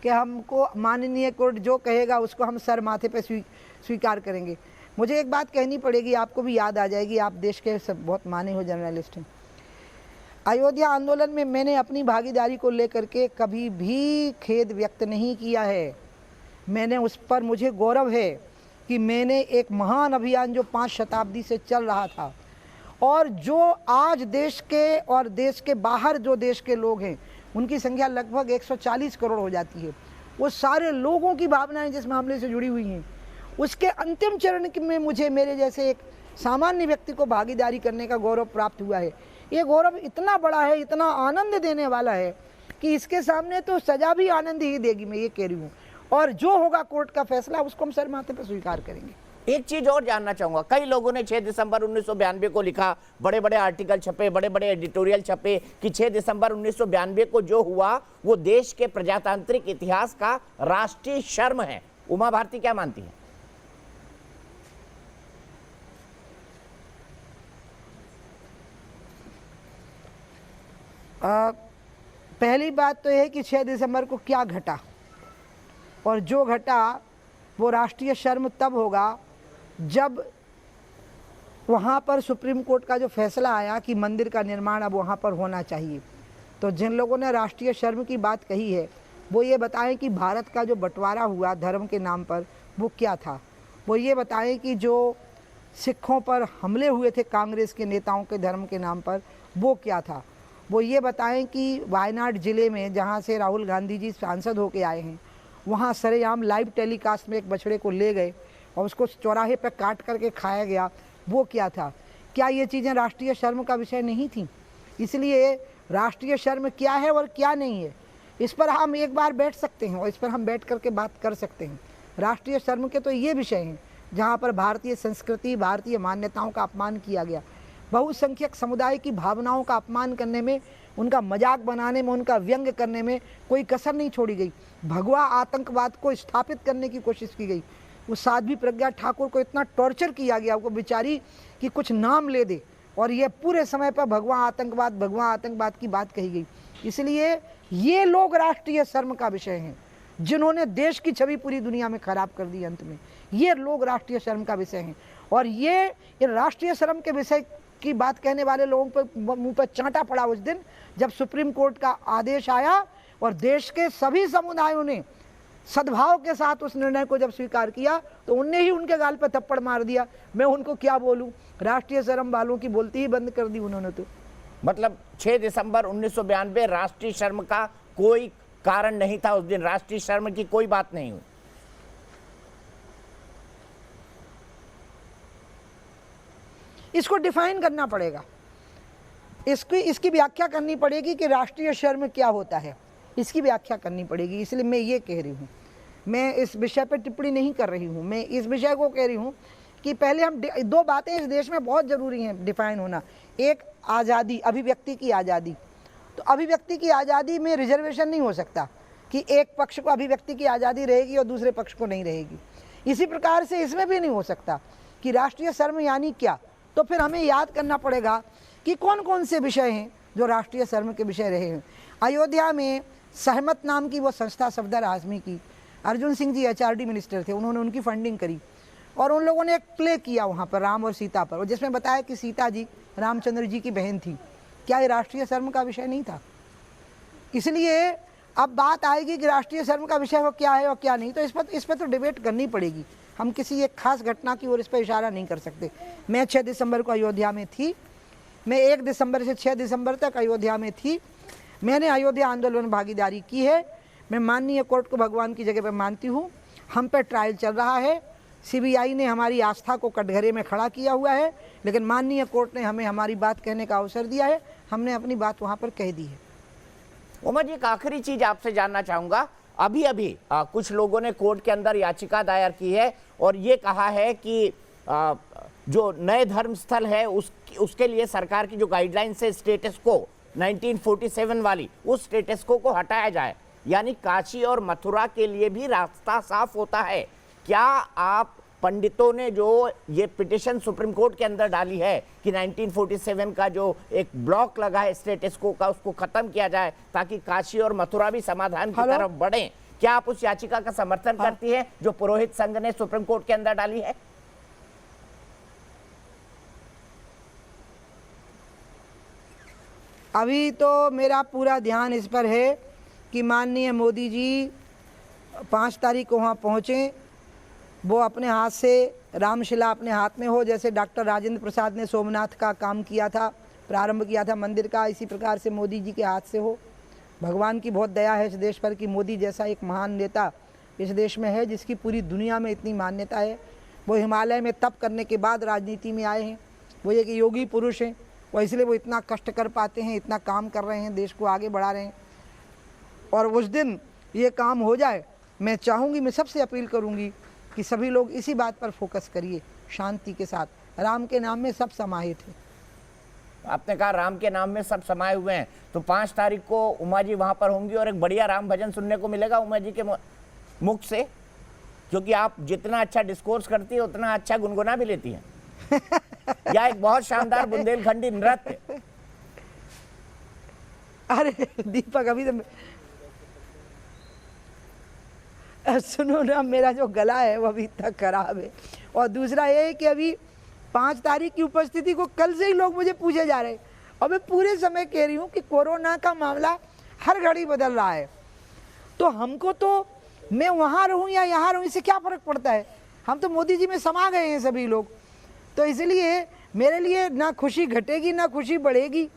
कि हमको माननीय कोर्ट जो कहेगा उसको हम सर माथे पे स्वीकार करेंगे, मुझे एक बात कहनी पड़ेगी, आपको भी याद आ जाएगी, आप देश के सब बहुत माने हो जर्नलिस्ट हैं। अयोध्या आंदोलन में मैंने अपनी भागीदारी को लेकर के कभी भी खेद व्यक्त नहीं किया है। मैंने उस पर, मुझे गौरव है कि मैंने एक महान अभियान जो 5 शताब्दी से चल रहा था और जो आज देश के और देश के बाहर जो देश के लोग हैं उनकी संख्या लगभग 140 करोड़ हो जाती है, वो सारे लोगों की भावनाएं जिस मामले से जुड़ी हुई हैं, उसके अंतिम चरण में मुझे मेरे जैसे एक सामान्य व्यक्ति को भागीदारी करने का गौरव प्राप्त हुआ है। ये गौरव इतना बड़ा है, इतना आनंद देने वाला है कि इसके सामने तो सजा भी आनंद ही देगी, मैं ये कह रही हूँ। और जो होगा कोर्ट का फैसला उसको हम सर माथे पर स्वीकार करेंगे। एक चीज और जानना चाहूंगा, कई लोगों ने 6 दिसंबर 1992 को लिखा, बड़े बड़े आर्टिकल छपे, बड़े बड़े एडिटोरियल छपे कि 6 दिसंबर 1992 को जो हुआ वो देश के प्रजातांत्रिक इतिहास का राष्ट्रीय शर्म है। उमा भारती क्या मानती है? पहली बात तो यह है कि 6 दिसंबर को क्या घटा, और जो घटा वो राष्ट्रीय शर्म तब होगा जब वहाँ पर सुप्रीम कोर्ट का जो फैसला आया कि मंदिर का निर्माण अब वहाँ पर होना चाहिए। तो जिन लोगों ने राष्ट्रीय शर्म की बात कही है वो ये बताएं कि भारत का जो बंटवारा हुआ धर्म के नाम पर वो क्या था। वो ये बताएं कि जो सिखों पर हमले हुए थे कांग्रेस के नेताओं के धर्म के नाम पर वो क्या था। वो ये बताएं कि वायनाड ज़िले में जहाँ से राहुल गांधी जी सांसद होके आए हैं वहाँ सरेआम लाइव टेलीकास्ट में एक बछड़े को ले गए और उसको चौराहे पर काट करके खाया गया, वो क्या था। क्या ये चीज़ें राष्ट्रीय शर्म का विषय नहीं थी? इसलिए राष्ट्रीय शर्म क्या है और क्या नहीं है इस पर हम एक बार बैठ सकते हैं और इस पर हम बैठ करके बात कर सकते हैं। राष्ट्रीय शर्म के तो ये विषय हैं जहाँ पर भारतीय संस्कृति, भारतीय मान्यताओं का अपमान किया गया, बहुसंख्यक समुदाय की भावनाओं का अपमान करने में, उनका मजाक बनाने में, उनका व्यंग करने में कोई कसर नहीं छोड़ी गई। भगवा आतंकवाद को स्थापित करने की कोशिश की गई। उस साध्वी प्रज्ञा ठाकुर को इतना टॉर्चर किया गया, वो बेचारी कि कुछ नाम ले दे, और ये पूरे समय पर भगवा आतंकवाद की बात कही गई। इसलिए ये लोग राष्ट्रीय शर्म का विषय हैं, जिन्होंने देश की छवि पूरी दुनिया में खराब कर दी। अंत में ये लोग राष्ट्रीय शर्म का विषय हैं, और ये राष्ट्रीय शर्म के विषय की बात कहने वाले लोगों पर मुंह पर चांटा पड़ा उस दिन जब सुप्रीम कोर्ट का आदेश आया और देश के सभी समुदायों ने सद्भाव के साथ उस निर्णय को जब स्वीकार किया, तो उनने ही उनके गाल पर थप्पड़ मार दिया। मैं उनको क्या बोलूं, राष्ट्रीय शर्म वालों की बोलती ही बंद कर दी उन्होंने। तो मतलब 6 दिसंबर 1992 राष्ट्रीय शर्म का कोई कारण नहीं था, उस दिन राष्ट्रीय शर्म की कोई बात नहीं हुई। इसको डिफाइन करना पड़ेगा, इसकी व्याख्या करनी पड़ेगी कि राष्ट्रीय शर्म क्या होता है, इसकी व्याख्या करनी पड़ेगी। इसलिए मैं ये कह रही हूँ, मैं इस विषय पर टिप्पणी नहीं कर रही हूँ, मैं इस विषय को कह रही हूँ कि पहले हम दो बातें इस देश में बहुत ज़रूरी हैं डिफाइन होना। एक आज़ादी, अभिव्यक्ति की आज़ादी। तो अभिव्यक्ति की आज़ादी में रिजर्वेशन नहीं हो सकता कि एक पक्ष को अभिव्यक्ति की आज़ादी रहेगी और दूसरे पक्ष को नहीं रहेगी। इसी प्रकार से इसमें भी नहीं हो सकता कि राष्ट्रीय शर्म यानी क्या। तो फिर हमें याद करना पड़ेगा कि कौन कौन से विषय हैं जो राष्ट्रीय शर्म के विषय रहे हैं। अयोध्या में सहमत नाम की वो संस्था सफदर आज़मी की, अर्जुन सिंह जी HRD मिनिस्टर थे, उन्होंने उनकी फंडिंग करी और उन लोगों ने एक प्ले किया वहाँ पर राम और सीता पर, और जिसमें बताया कि सीता जी रामचंद्र जी की बहन थी। क्या ये राष्ट्रीय शर्म का विषय नहीं था? इसलिए अब बात आएगी कि राष्ट्रीय शर्म का विषय वो क्या है और क्या नहीं, तो इस पर तो डिबेट करनी पड़ेगी। हम किसी एक खास घटना की ओर इस पर इशारा नहीं कर सकते। मैं 6 दिसंबर को अयोध्या में थी, मैं 1 दिसंबर से 6 दिसंबर तक अयोध्या में थी। मैंने अयोध्या आंदोलन में भागीदारी की है। मैं माननीय कोर्ट को भगवान की जगह पर मानती हूँ। हम पर ट्रायल चल रहा है, CBI ने हमारी आस्था को कटघरे में खड़ा किया हुआ है, लेकिन माननीय कोर्ट ने हमें हमारी बात कहने का अवसर दिया है। हमने अपनी बात वहाँ पर कह दी है। उमा जी, एक आखिरी चीज आपसे जानना चाहूंगा। अभी कुछ लोगों ने कोर्ट के अंदर याचिका दायर की है और ये कहा है कि जो नए धर्म स्थल है उसके लिए सरकार की जो गाइडलाइंस है स्टेटस को 1947 वाली, उस स्टेटस को हटाया जाए, यानी काशी और मथुरा के लिए भी रास्ता साफ होता है। क्या आप पंडितों ने जो ये पिटिशन सुप्रीम कोर्ट के अंदर डाली है कि 1947 का जो एक ब्लॉक लगा है स्टेटस को का, उसको खत्म किया जाए ताकि काशी और मथुरा भी समाधान की तरफ बढ़े, क्या आप उस याचिका का समर्थन करती है जो पुरोहित संघ ने सुप्रीम कोर्ट के अंदर डाली है? अभी तो मेरा पूरा ध्यान इस पर है कि माननीय मोदी जी 5 तारीख को वहाँ पहुँचें, वो अपने हाथ से रामशिला अपने हाथ में हो, जैसे डॉक्टर राजेंद्र प्रसाद ने सोमनाथ का काम किया था, प्रारंभ किया था मंदिर का, इसी प्रकार से मोदी जी के हाथ से हो। भगवान की बहुत दया है इस देश पर कि मोदी जैसा एक महान नेता इस देश में है जिसकी पूरी दुनिया में इतनी मान्यता है। वो हिमालय में तप करने के बाद राजनीति में आए हैं। वो एक योगी पुरुष हैं, वो इसलिए वो इतना कष्ट कर पाते हैं, इतना काम कर रहे हैं, देश को आगे बढ़ा रहे हैं। और उस दिन ये काम हो जाए, मैं चाहूँगी, मैं सबसे अपील करूँगी कि सभी लोग इसी बात पर फोकस करिए शांति के साथ। राम के नाम में सब समाहित है। आपने कहा राम के नाम में सब समाये हुए हैं, तो 5 तारीख को उमा जी वहां पर होंगी और एक बढ़िया राम भजन सुनने को मिलेगा उमा जी के मुख से, क्योंकि आप जितना अच्छा डिस्कोर्स करती है उतना अच्छा गुनगुना भी लेती हैं। या एक बहुत शानदार बुंदेलखंडी नृत्य। अरे दीपक, अभी तो सुनो ना, मेरा जो गला है वो अभी तक खराब है। और दूसरा ये है कि अभी 5 तारीख की उपस्थिति को कल से ही लोग मुझे पूछे जा रहे हैं, और मैं पूरे समय कह रही हूँ कि कोरोना का मामला हर घड़ी बदल रहा है। तो हमको तो मैं वहाँ रहूँ या यहाँ रहूँ, इससे क्या फ़र्क पड़ता है? हम तो मोदी जी में समा गए हैं सभी लोग। तो इसलिए मेरे लिए ना खुशी घटेगी ना खुशी बढ़ेगी।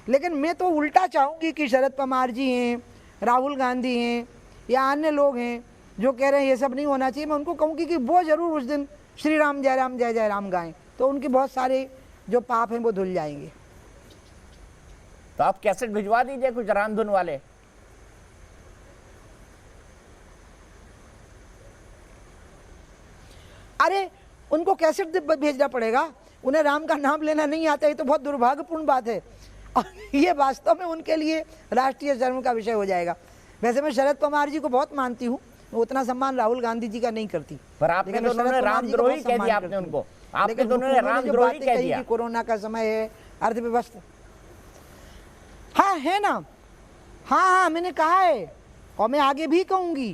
लेकिन मैं तो उल्टा चाहूँगी कि शरद पवार जी हैं, राहुल गांधी हैं या अन्य लोग हैं जो कह रहे हैं ये सब नहीं होना चाहिए, मैं उनको कहूँगी कि वो ज़रूर उस दिन श्री राम जय जय राम गाएं, तो उनके बहुत सारे जो पाप हैं वो धुल जाएंगे। तो आप कैसेट भिजवा दीजिए कुछ राम धुन वाले। अरे उनको कैसेट भेजना पड़ेगा, उन्हें राम का नाम लेना नहीं आता, ये तो बहुत दुर्भाग्यपूर्ण बात है। और ये वास्तव में उनके लिए राष्ट्रीय शर्म का विषय हो जाएगा। वैसे मैं शरद पवार जी को बहुत मानती हूँ, मैं उतना सम्मान राहुल गांधी जी का नहीं करती। पर आपने लेकिन मैं दोनों ने शरद कुमार जी का रामद्रोही बहुत कह सम्मान दिया आपने करती हूँ। उनको, आपने लेकिन दोनों ने उन्होंने जो रामद्रोही बातें कह कही दिया। कि कोरोना का समय है, अर्थव्यवस्था, हाँ है ना, हाँ मैंने कहा है और मैं आगे भी कहूँगी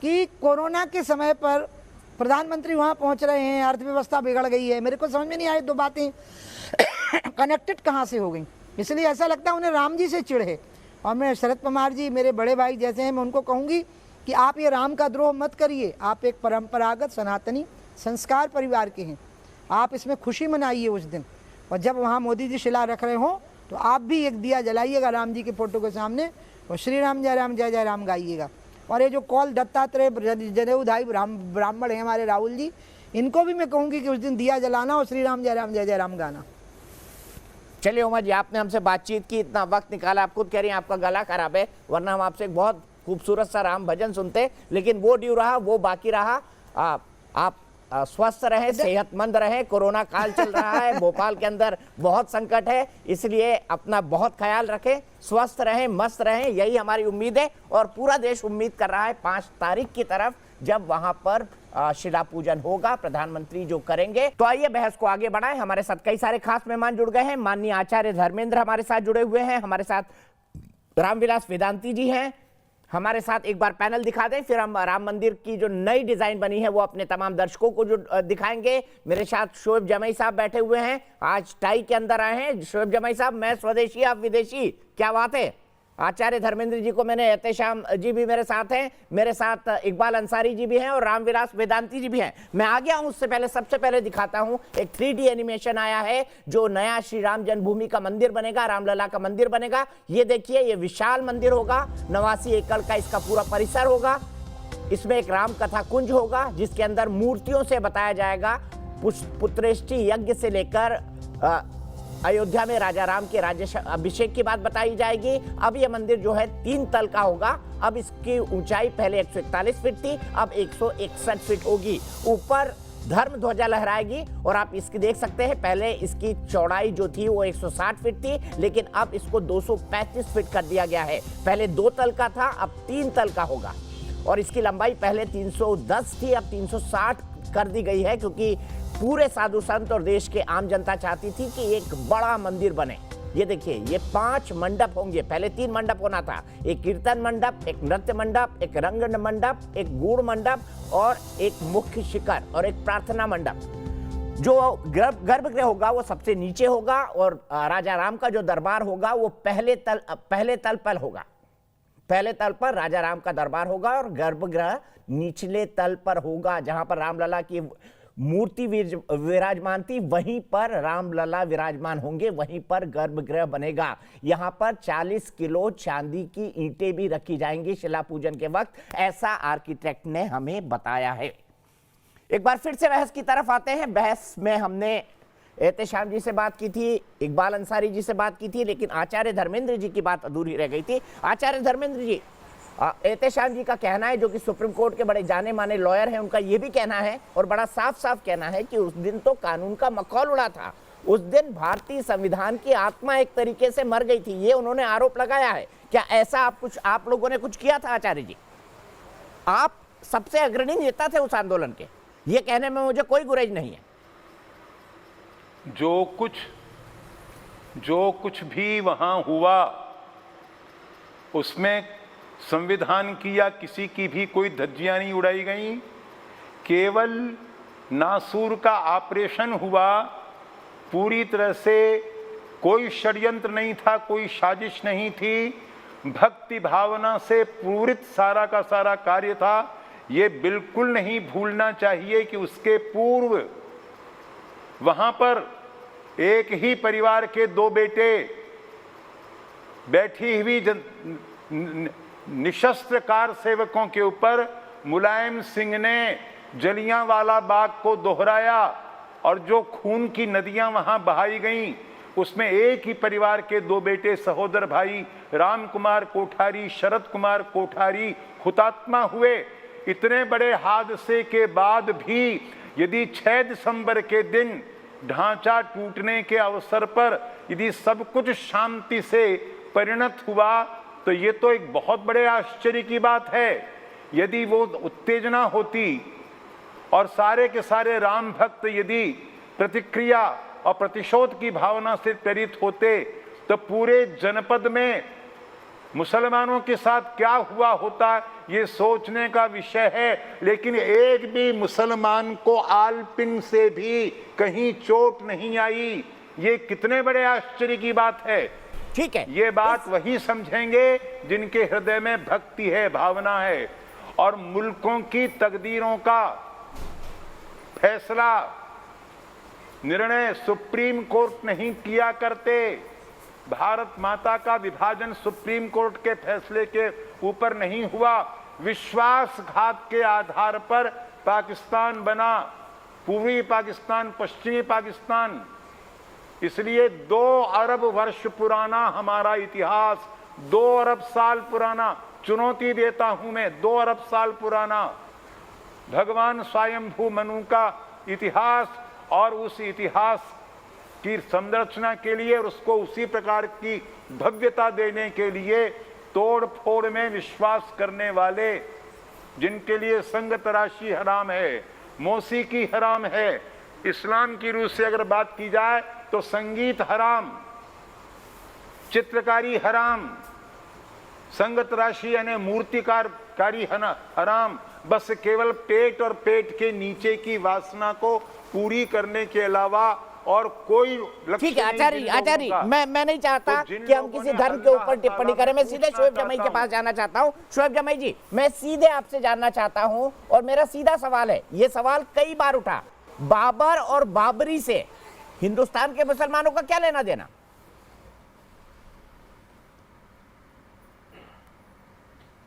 कि कोरोना के समय पर प्रधानमंत्री वहाँ पहुँच रहे हैं, अर्थव्यवस्था बिगड़ गई है। मेरे को समझ में नहीं आई दो बातें कनेक्टेड कहाँ से हो गई, इसलिए ऐसा लगता है उन्हें राम जी से चिढ़ है। और मैं शरद पवार जी मेरे बड़े भाई जैसे हैं, मैं उनको कहूँगी कि आप ये राम का द्रोह मत करिए। आप एक परंपरागत सनातनी संस्कार परिवार के हैं, आप इसमें खुशी मनाइए उस दिन। और जब वहाँ मोदी जी शिला रख रहे हों तो आप भी एक दिया जलाइएगा राम जी के फोटो के सामने और श्री राम जय जय राम गाइएगा। और ये जो कौल दत्तात्रेय जनेऊधारी ब्राह्मण हैं हमारे राहुल जी, इनको भी मैं कहूँगी कि उस दिन दिया जलाना और श्री राम जय जय राम गाना। चलिए उमा जी, आपने हमसे बातचीत की, इतना वक्त निकाला, आप खुद कह रही हैं आपका गला खराब है, वरना हम आपसे एक बहुत खूबसूरत सा राम भजन सुनते, लेकिन वो ड्यू रहा, वो बाकी रहा। आप स्वस्थ रहें, सेहतमंद रहें, कोरोना काल चल रहा है, भोपाल के अंदर बहुत संकट है, इसलिए अपना बहुत ख्याल रखें, स्वस्थ रहें, मस्त रहें, यही हमारी उम्मीद है। और पूरा देश उम्मीद कर रहा है 5 तारीख की तरफ, जब वहां पर शिला पूजन होगा, प्रधानमंत्री जो करेंगे। तो आइए बहस को आगे बढ़ाएं। हमारे साथ कई सारे खास मेहमान जुड़ गए हैं। माननीय आचार्य धर्मेंद्र हमारे साथ जुड़े हुए हैं, हमारे साथ रामविलास वेदांती जी हैं, हमारे साथ एक बार पैनल दिखा दें, फिर हम राम मंदिर की जो नई डिजाइन बनी है वो अपने तमाम दर्शकों को जो दिखाएंगे। मेरे साथ शोएब जमई साहब बैठे हुए हैं, आज टाई के अंदर आए हैं। शोएब जमई साहब, मैं स्वदेशी आप विदेशी, क्या बात है। आचार्य धर्मेंद्र जी को मैंने, एहतेशाम जी भी मेरे साथ हैं, मेरे साथ इकबाल अंसारी जी भी हैं और रामविलास वेदांती जी भी हैं। मैं आ गया हूं, उससे पहले सबसे पहले दिखाता हूं एक 3D एनिमेशन आया है, जो नया श्री राम जन्मभूमि का मंदिर बनेगा, रामलला का मंदिर बनेगा। ये देखिए, ये विशाल मंदिर होगा, 89 एकड़ का इसका पूरा परिसर होगा। इसमें एक राम कथा कुंज होगा, जिसके अंदर मूर्तियों से बताया जाएगा पुत्रेष्टि यज्ञ से लेकर अयोध्या में राजा राम के राज्य अभिषेक की बात बताई जाएगी। अब यह मंदिर जो है 3 तल का होगा। अब इसकी ऊंचाई पहले 141 फीट थी, अब 161 फीट होगी। ऊपर धर्म ध्वजा लहराएगी और आप इसकी देख सकते हैं, पहले इसकी चौड़ाई जो थी वो 160 फीट थी, लेकिन अब इसको 235 फीट कर दिया गया है। पहले 2 तल का था, अब 3 तल का होगा। और इसकी लंबाई पहले 310 थी, अब 360 कर दी गई है, क्योंकि पूरे साधु संत और देश के आम जनता चाहती थी कि एक बड़ा मंदिर बने। ये देखिए, ये 5 मंडप होंगे, पहले 3 मंडप होना था, एक कीर्तन मंडप, एक नृत्य मंडप, एक रंग मंडप, एक गूढ़ मंडप और एक मुख्य शिखर और एक प्रार्थना मंडप। जो गर्भगृह होगा वो सबसे नीचे होगा और राजा राम का जो दरबार होगा वो पहले तल पर होगा। पहले तल पर राजा राम का दरबार होगा और गर्भगृह निचले तल पर होगा, जहां पर रामलला की मूर्ति विराजमान थी, वहीं पर रामलला विराजमान होंगे, वहीं पर गर्भगृह बनेगा। यहां पर 40 किलो चांदी की ईंटें भी रखी जाएंगी शिला पूजन के वक्त, ऐसा आर्किटेक्ट ने हमें बताया है। एक बार फिर से बहस की तरफ आते हैं। बहस में हमने एहतेशाम जी से बात की थी, इकबाल अंसारी जी से बात की थी, लेकिन आचार्य धर्मेंद्र जी की बात अधूरी रह गई थी। आचार्य धर्मेंद्र जी, एहतेशाम जी का कहना है, जो कि सुप्रीम कोर्ट के बड़े जाने माने लॉयर हैं, उनका यह भी कहना है और बड़ा साफ साफ कहना है कि उस दिन तो कानून का मखौल उड़ा था, उस दिन भारतीय संविधान की आत्मा एक तरीके से मर गई थी, ये उन्होंने आरोप लगाया है। क्या ऐसा आप लोगों ने कुछ किया था आचार्य जी? आप सबसे अग्रणी नेता थे उस आंदोलन के, ये कहने में मुझे कोई गुरेज नहीं है। जो कुछ भी वहां हुआ उसमें संविधान की या किसी की भी कोई धज्जियां नहीं उड़ाई गई, केवल नासूर का ऑपरेशन हुआ। पूरी तरह से कोई षड्यंत्र नहीं था, कोई साजिश नहीं थी, भक्ति भावना से पूरित सारा का सारा कार्य था। ये बिल्कुल नहीं भूलना चाहिए कि उसके पूर्व वहां पर एक ही परिवार के 2 बेटे बैठी हुई निशस्त्र कार सेवकों के ऊपर मुलायम सिंह ने जलियांवाला बाग को दोहराया और जो खून की नदियां वहां बहाई गईं, उसमें एक ही परिवार के 2 बेटे सहोदर भाई राम कुमार कोठारी, शरद कुमार कोठारी हुतात्मा हुए। इतने बड़े हादसे के बाद भी यदि 6 दिसंबर के दिन ढांचा टूटने के अवसर पर यदि सब कुछ शांति से परिणत हुआ, तो ये तो एक बहुत बड़े आश्चर्य की बात है। यदि वो उत्तेजना होती और सारे के सारे राम भक्त यदि प्रतिक्रिया और प्रतिशोध की भावना से प्रेरित होते तो पूरे जनपद में मुसलमानों के साथ क्या हुआ होता ये सोचने का विषय है। लेकिन एक भी मुसलमान को आलपिन से भी कहीं चोट नहीं आई। ये कितने बड़े आश्चर्य की बात है। ठीक है, ये बात वही समझेंगे जिनके हृदय में भक्ति है, भावना है। और मुल्कों की तकदीरों का फैसला, निर्णय सुप्रीम कोर्ट नहीं किया करते। भारत माता का विभाजन सुप्रीम कोर्ट के फैसले के ऊपर नहीं हुआ। विश्वासघात के आधार पर पाकिस्तान बना, पूर्वी पाकिस्तान, पश्चिमी पाकिस्तान। इसलिए 2 अरब वर्ष पुराना हमारा इतिहास, 2 अरब साल पुराना, चुनौती देता हूं मैं, 2 अरब साल पुराना भगवान स्वयंभू मनु का इतिहास, और उस इतिहास की संरचना के लिए और उसको उसी प्रकार की भव्यता देने के लिए तोड़ फोड़ में विश्वास करने वाले, जिनके लिए संग तराशी हराम है, मौसीकी हराम है, इस्लाम की रूह से अगर बात की जाए तो संगीत हराम, चित्रकारी हराम, संग तराशी यानी मूर्तिकारी हराम। बस केवल पेट और पेट के नीचे की वासना को पूरी करने के अलावा और कोई लक्ष्य। ठीक है आचार्य, मैं नहीं चाहता कि हम किसी धर्म के ऊपर टिप्पणी करें। मैं सीधे शोएब जमाई के पास जाना चाहता हूं। शोएब जमाई जी, मैं सीधे आपसे जानना चाहता हूं और मेरा सीधा सवाल है, ये सवाल कई बार उठा, बाबर और बाबरी से हिंदुस्तान के मुसलमानों का क्या लेना देना?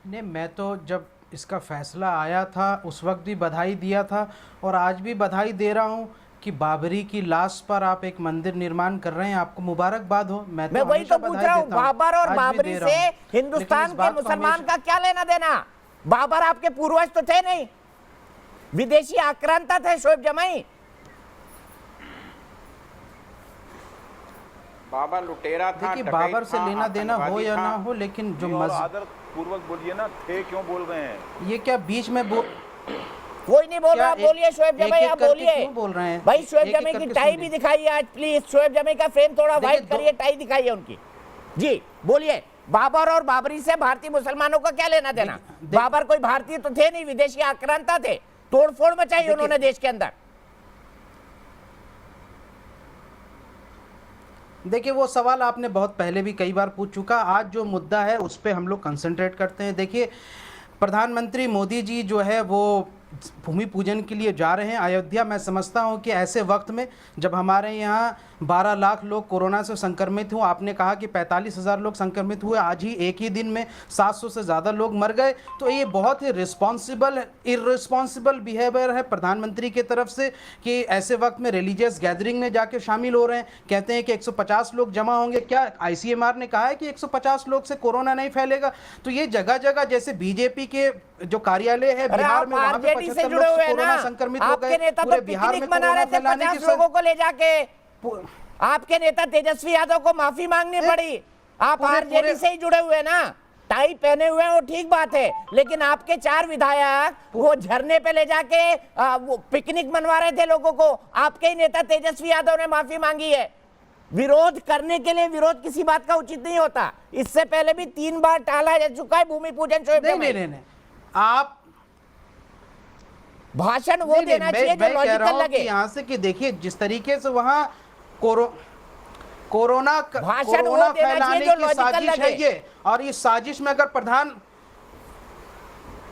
नहीं, मैं तो जब इसका फैसला आया था उस वक्त भी बधाई दिया था और आज भी बधाई दे रहा हूं कि बाबरी की लाश पर आप एक मंदिर निर्माण कर रहे हैं, आपको मुबारकबाद हो। मैं वही तो पूछ रहा हूँ, बाबर और बाबरी से हिंदुस्तान के मुसलमान का क्या लेना देना? बाबर आपके पूर्वज तो थे नहीं, विदेशी आक्रांता थे शोएब जमाई। बाबर लुटेरा था। देखिए, बाबर से लेना देना हो या ना हो, लेकिन जो आदर पूर्वक बोलिए ना, थे क्यों बोल रहे हैं? ये क्या बीच में कोई नहीं बोल रहा, बोलिए शोएब जमाई, आप बोलिए। क्यों बोल रहे हैं भाई? शोएब जमाई की टाई भी दिखाइए आज प्लीज। शोएब जमाई का फ्रेम थोड़ा वाइड करिए, टाई दिखाइए उनकी। जी बोलिए, बाबर और बाबरी से भारतीय मुसलमानों का क्या लेना देना? बाबर कोई भारतीय तो थे नहीं, विदेशी आक्रांता थे, तोड़फोड़ मचाई उन्होंने देश के अंदर। देखिए, वो सवाल आपने बहुत पहले भी कई बार पूछ चुका। आज जो मुद्दा है उस पर हम लोग कंसंट्रेट करते हैं। देखिए, प्रधानमंत्री मोदी जी जो है वो भूमि पूजन के लिए जा रहे हैं अयोध्या। मैं समझता हूं कि ऐसे वक्त में जब हमारे यहाँ 12 लाख लोग कोरोना से संक्रमित हुए, आपने कहा कि 45,000 लोग संक्रमित हुए, आज ही एक ही दिन में 700 से ज़्यादा लोग मर गए, तो ये बहुत ही इर्रिस्पॉन्सिबल बिहेवियर है प्रधानमंत्री की तरफ से कि ऐसे वक्त में रिलीजियस गैदरिंग में जाके शामिल हो रहे हैं। कहते हैं कि 150 लोग जमा होंगे। क्या ICMR ने कहा है कि 150 लोग से कोरोना नहीं फैलेगा? तो ये जगह जगह, जैसे बीजेपी के जो कार्यालय है बिहार में, वहाँ पे 75 लोग कोरोना संक्रमित हो गए। पूरे बिहार में कोरोना फैलाने की लोगों को ले जाके आपके नेता तेजस्वी यादव को माफी मांगनी पड़ी। आप आरजेडी से ही जुड़े हुए ना, टाई पहने हुए हैं, वो ठीक बात है, लेकिन आपके 4 विधायक वो झरने पे ले जाके वो पिकनिक मनवा रहे थे लोगों को। आपके ही नेता तेजस्वी यादव ने माफी मांगी है। विरोध करने के लिए विरोध किसी बात का उचित नहीं होता। इससे पहले भी 3 बार टाला जा चुका है भूमि पूजन। नहीं, आप भाषण वो देना चाहिए जो लॉजिकल लगे। यहाँ से कि देखिए, जिस तरीके से वहाँ कोरोना फैलाने की साजिश है ये, और इस साजिश में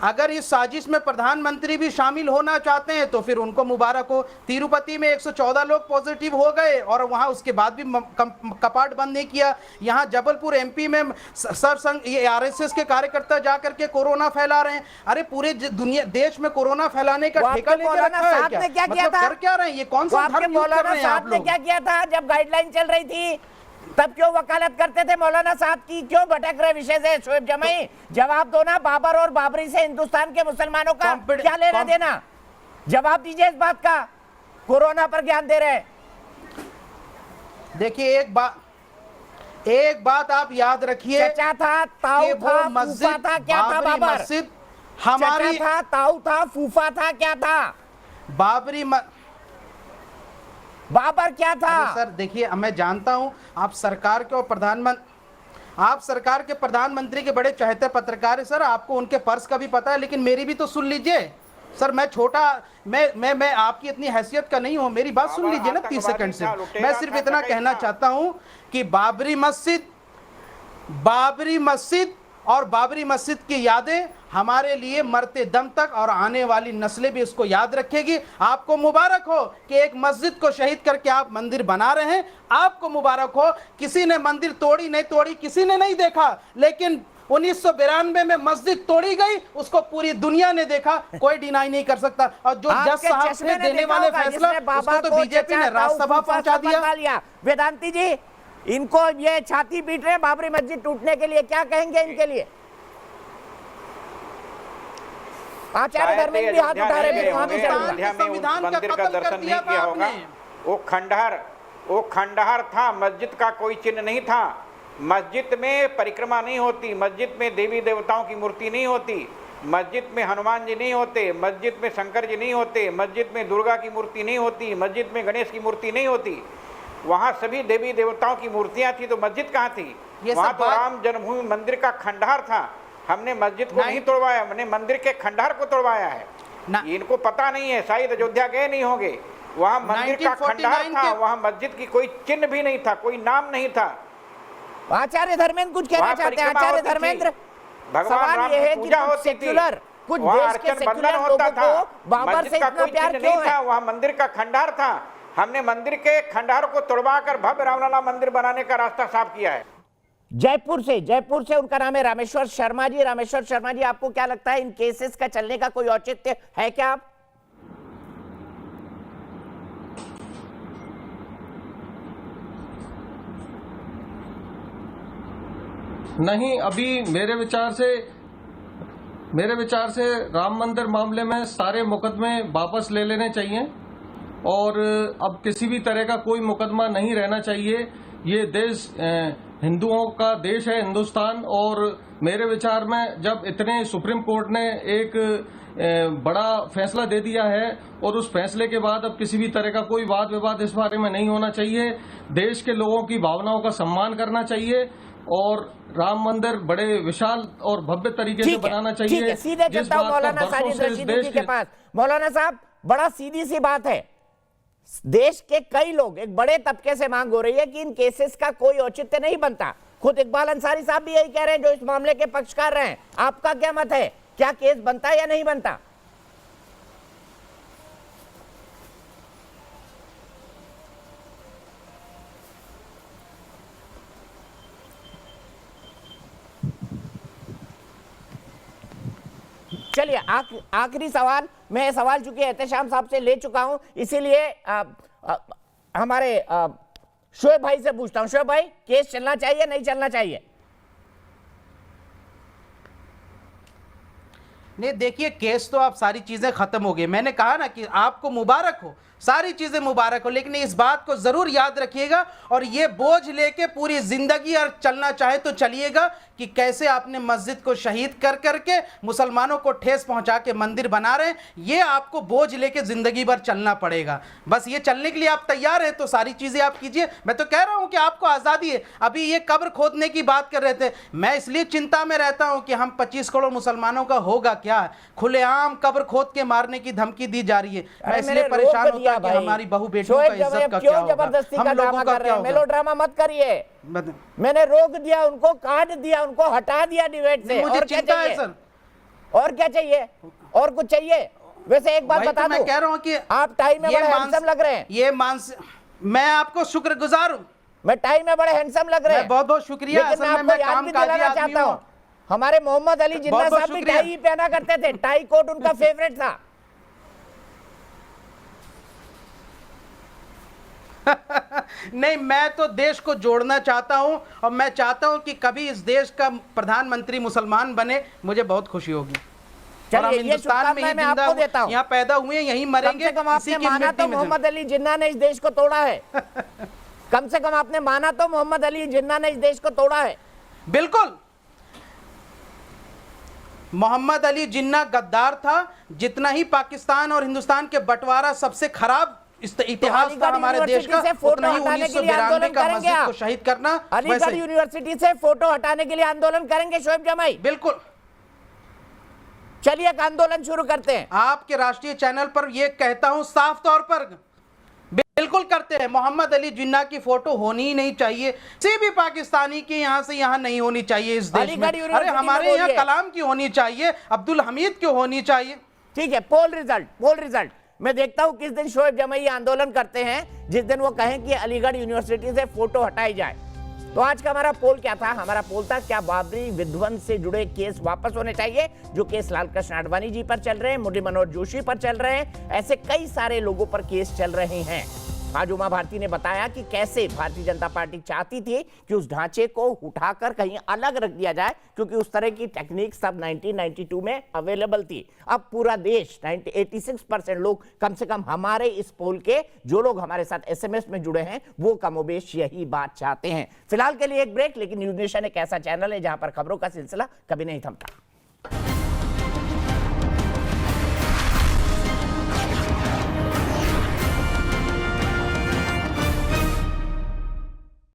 अगर इस साजिश में प्रधानमंत्री भी शामिल होना चाहते हैं तो फिर उनको मुबारक हो। तिरुपति में 114 लोग पॉजिटिव हो गए और वहां उसके बाद भी कपाट बंद नहीं किया। यहां जबलपुर MP में सरसंघ ये RSS के कार्यकर्ता जाकर के कोरोना फैला रहे हैं। अरे पूरे दुनिया देश में कोरोना फैलाने का ठेका लेके रखा है क्या? क्या किया मतलब था? कर क्या रहे हैं? ये कौन सा धर्म यूज कर रहे हैं आप लोग? क्या किया था जब गाइडलाइन चल रही थी? तब क्यों वकालत करते थे मौलाना साहब की? क्यों भटक रहे विषय से? शोएब जमाई जवाब दो ना। बाबर और बाबरी से हिंदुस्तान के मुसलमानों का क्या लेना देना? जवाब दीजिए इस बात का। कोरोना पर ज्ञान दे रहे। देखिए, एक बात आप याद रखिए, चचा था, ताऊ था, मस्जिद था, क्या था? बाबर हमारी चचा था, ताऊ था, फूफा था, क्या था? बाबर क्या था? अरे सर देखिए, मैं जानता हूं आप सरकार के और प्रधानमंत्री के बड़े चहेते पत्रकार हैं सर, आपको उनके पर्स का भी पता है, लेकिन मेरी भी तो सुन लीजिए सर। मैं छोटा, मैं आपकी इतनी हैसियत का नहीं हूं, मेरी बात सुन लीजिए ना 30 सेकंड से। मैं सिर्फ इतना कहना चाहता हूं कि बाबरी मस्जिद और बाबरी मस्जिद की यादें हमारे लिए मरते दम तक, और आने वाली नस्लें भी इसको याद रखेगी। आपको मुबारक हो कि एक मस्जिद को शहीद करके आप मंदिर बना रहे हैं, आपको मुबारक हो। किसी ने मंदिर तोड़ी नहीं तोड़ी किसी ने नहीं देखा, लेकिन 1992 में मस्जिद तोड़ी गई, उसको पूरी दुनिया ने देखा, कोई डिनाई नहीं कर सकता। और जो जज साहब से देने वाले फैसला, उसको तो बीजेपी ने राज्यसभा पहुंचा दिया। वेदांती जी, इनको ये छाती पीट रहे बाबरी मस्जिद टूटने के लिए, क्या कहेंगे इनके लिए? आचार्य धर्मेंद्र भी हाथ उठा रहे, संविधान मंदिर का दर्शन नहीं किया होगा। वो खंडहर था, मस्जिद का कोई चिन्ह नहीं था। मस्जिद में परिक्रमा नहीं होती, मस्जिद में देवी देवताओं की मूर्ति नहीं होती, मस्जिद में हनुमान जी नहीं होते, मस्जिद में शंकर जी नहीं होते, मस्जिद में दुर्गा की मूर्ति नहीं होती, मस्जिद में गणेश की मूर्ति नहीं होती। वहाँ सभी देवी देवताओं की मूर्तियां थी, तो मस्जिद कहाँ थी? वहाँ तो राम जन्मभूमि मंदिर का खंडहर था। हमने मस्जिद को नहीं तोड़वाया, हमने मंदिर के खंडहर को तोड़वाया है। इनको पता नहीं है, शायद अयोध्या गए नहीं होंगे। वहाँ मंदिर का खंडहर था, वहाँ मस्जिद की कोई चिन्ह भी नहीं था, कोई नाम नहीं था। आचार्य धर्मेंद्र कुछ कहना चाहते हैं? आचार्य धर्मेंद्र, भगवान राम की पूजा होती थी, कुछ वहाँ देश के अर्चन सेक्युलर बंधन होता लोगों था, को बाबर से मस्जिद का इतना कोई प्यार चिन्ह क्यों नहीं था, है? वहाँ मंदिर का खंडहर था। हमने मंदिर के खंडहर को तोड़वाकर भव्य रामलला मंदिर बनाने का रास्ता साफ किया है। जयपुर से उनका नाम है रामेश्वर शर्मा जी। रामेश्वर शर्मा जी, आपको क्या लगता है इन केसेस का चलने का कोई औचित्य है क्या? आप नहीं, अभी मेरे विचार से राम मंदिर मामले में सारे मुकदमे वापस ले लेने चाहिए, और अब किसी भी तरह का कोई मुकदमा नहीं रहना चाहिए। ये देश हिंदुओं का देश है, हिंदुस्तान। और मेरे विचार में जब इतने सुप्रीम कोर्ट ने एक बड़ा फैसला दे दिया है, और उस फैसले के बाद अब किसी भी तरह का कोई वाद विवाद इस बारे में नहीं होना चाहिए। देश के लोगों की भावनाओं का सम्मान करना चाहिए, और राम मंदिर बड़े विशाल और भव्य तरीके से बनाना चाहिए। सीधे चलता हूं मौलाना साजिद रशीदी जी के पास। मौलाना साहब, बड़ा सीधी सी बात है, देश के कई लोग, एक बड़े तबके से मांग हो रही है कि इन केसेस का कोई औचित्य नहीं बनता। खुद इकबाल अंसारी साहब भी यही कह रहे हैं, जो इस मामले के पक्षकार रहे हैं। आपका क्या मत है, क्या केस बनता है या नहीं बनता? चलिए, आखिरी सवाल, मैं सवाल चूंकि एहतेशाम साहब से ले चुका हूं, इसीलिए हमारे शोएब भाई से पूछता हूं। शोएब भाई, केस चलना चाहिए नहीं चलना चाहिए? नहीं, देखिए, केस तो आप सारी चीजें खत्म हो गई। मैंने कहा ना कि आपको मुबारक हो, सारी चीजें मुबारक हो, लेकिन इस बात को जरूर याद रखिएगा, और ये बोझ लेके पूरी जिंदगी और चलना चाहे तो चलिएगा कि कैसे आपने मस्जिद को शहीद कर करके मुसलमानों को ठेस पहुंचा के मंदिर बना रहे हैं। ये आपको बोझ लेके जिंदगी भर चलना पड़ेगा। बस ये चलने के लिए आप तैयार हैं तो सारी चीजें आप कीजिए। मैं तो कह रहा हूं कि आपको आज़ादी है। अभी ये कब्र खोदने की बात कर रहे थे, मैं इसलिए चिंता में रहता हूं कि हम 25 करोड़ मुसलमानों का होगा क्या। खुलेआम कब्र खोद के मारने की धमकी दी जा रही है। मैं इसलिए परेशान होता कि हमारी बहू बेटियों का इज्जत का क्या होगा, हम लोगों का क्या होगा। मेलोड्रामा मत करिए, मैंने रोक दिया उनको, काट दिया उनको, हटा दिया डिबेट से। मुझे चिंता है सर। और क्या चाहिए? और कुछ चाहिए? वैसे एक बात बता दूं, मैं कह रहा हूं कि आप टाइम में बड़े हैंडसम लग रहे हैं। मैं आपको शुक्रगुजार हूं। मैं टाइम में बड़े हैंडसम लग रहे हैं। बहुत बहुत शुक्रिया। लेकिन मैं आपको याद भी दिलाना चाहता हूं, हमारे मोहम्मद अली जिन्ना साहब भी टाई ही पहना करते थे, टाई कोट उनका फेवरेट था। नहीं, मैं तो देश को जोड़ना चाहता हूं, और मैं चाहता हूं कि कभी इस देश का प्रधानमंत्री मुसलमान बने, मुझे बहुत खुशी होगी। और हम हिंदुस्तान में ही जिंदा हूं, यहाँ पैदा हुए, यहीं मरेंगे। कम से कम आपने माना तो मोहम्मद अली जिन्ना ने इस देश को तोड़ा है। कम से कम आपने माना तो मोहम्मद अली जिन्ना ने इस देश को तोड़ा है। बिल्कुल। मोहम्मद अली जिन्ना गद्दार था, जितना ही पाकिस्तान और हिंदुस्तान के बंटवारा सबसे खराब इतिहास था हमारे देश का, उतना ही 1992 का मस्जिद को शहीद करना। अलीगढ़ यूनिवर्सिटी से फोटो हटाने के लिए आंदोलन करेंगे शोएब जमाई? बिल्कुल, चलिए एक आंदोलन शुरू करते हैं। आपके राष्ट्रीय चैनल पर यह कहता हूं साफ तौर पर, बिल्कुल करते हैं। मोहम्मद अली जिन्ना की फोटो होनी ही नहीं चाहिए, किसी भी पाकिस्तानी की यहां से यहां नहीं होनी चाहिए इस देश में। अरे हमारे यहाँ कलाम की होनी चाहिए, अब्दुल हमीद की होनी चाहिए। ठीक है, पोल रिजल्ट मैं देखता हूं किस दिन शोएब जमाई आंदोलन करते हैं, जिस दिन वो कहें कि अलीगढ़ यूनिवर्सिटी से फोटो हटाई जाए। तो आज का हमारा पोल क्या था? हमारा पोल था, क्या बाबरी विध्वंस से जुड़े केस वापस होने चाहिए? जो केस लालकृष्ण आडवाणी जी पर चल रहे हैं, मुरली मनोहर जोशी पर चल रहे हैं, ऐसे कई सारे लोगों पर केस चल रहे हैं। आज उमा भारती ने बताया कि कैसे भारतीय जनता पार्टी चाहती थी कि उस ढांचे को उठाकर कहीं अलग रख दिया जाए, क्योंकि उस तरह की टेक्निक सब 1992 में अवेलेबल थी। अब पूरा देश 86% लोग, कम से कम हमारे इस पोल के जो लोग हमारे साथ SMS में जुड़े हैं, वो कमोबेश यही बात चाहते हैं। फिलहाल के लिए एक ब्रेक, लेकिन न्यूज नेशन एक ऐसा चैनल है जहां पर खबरों का सिलसिला कभी नहीं थमता।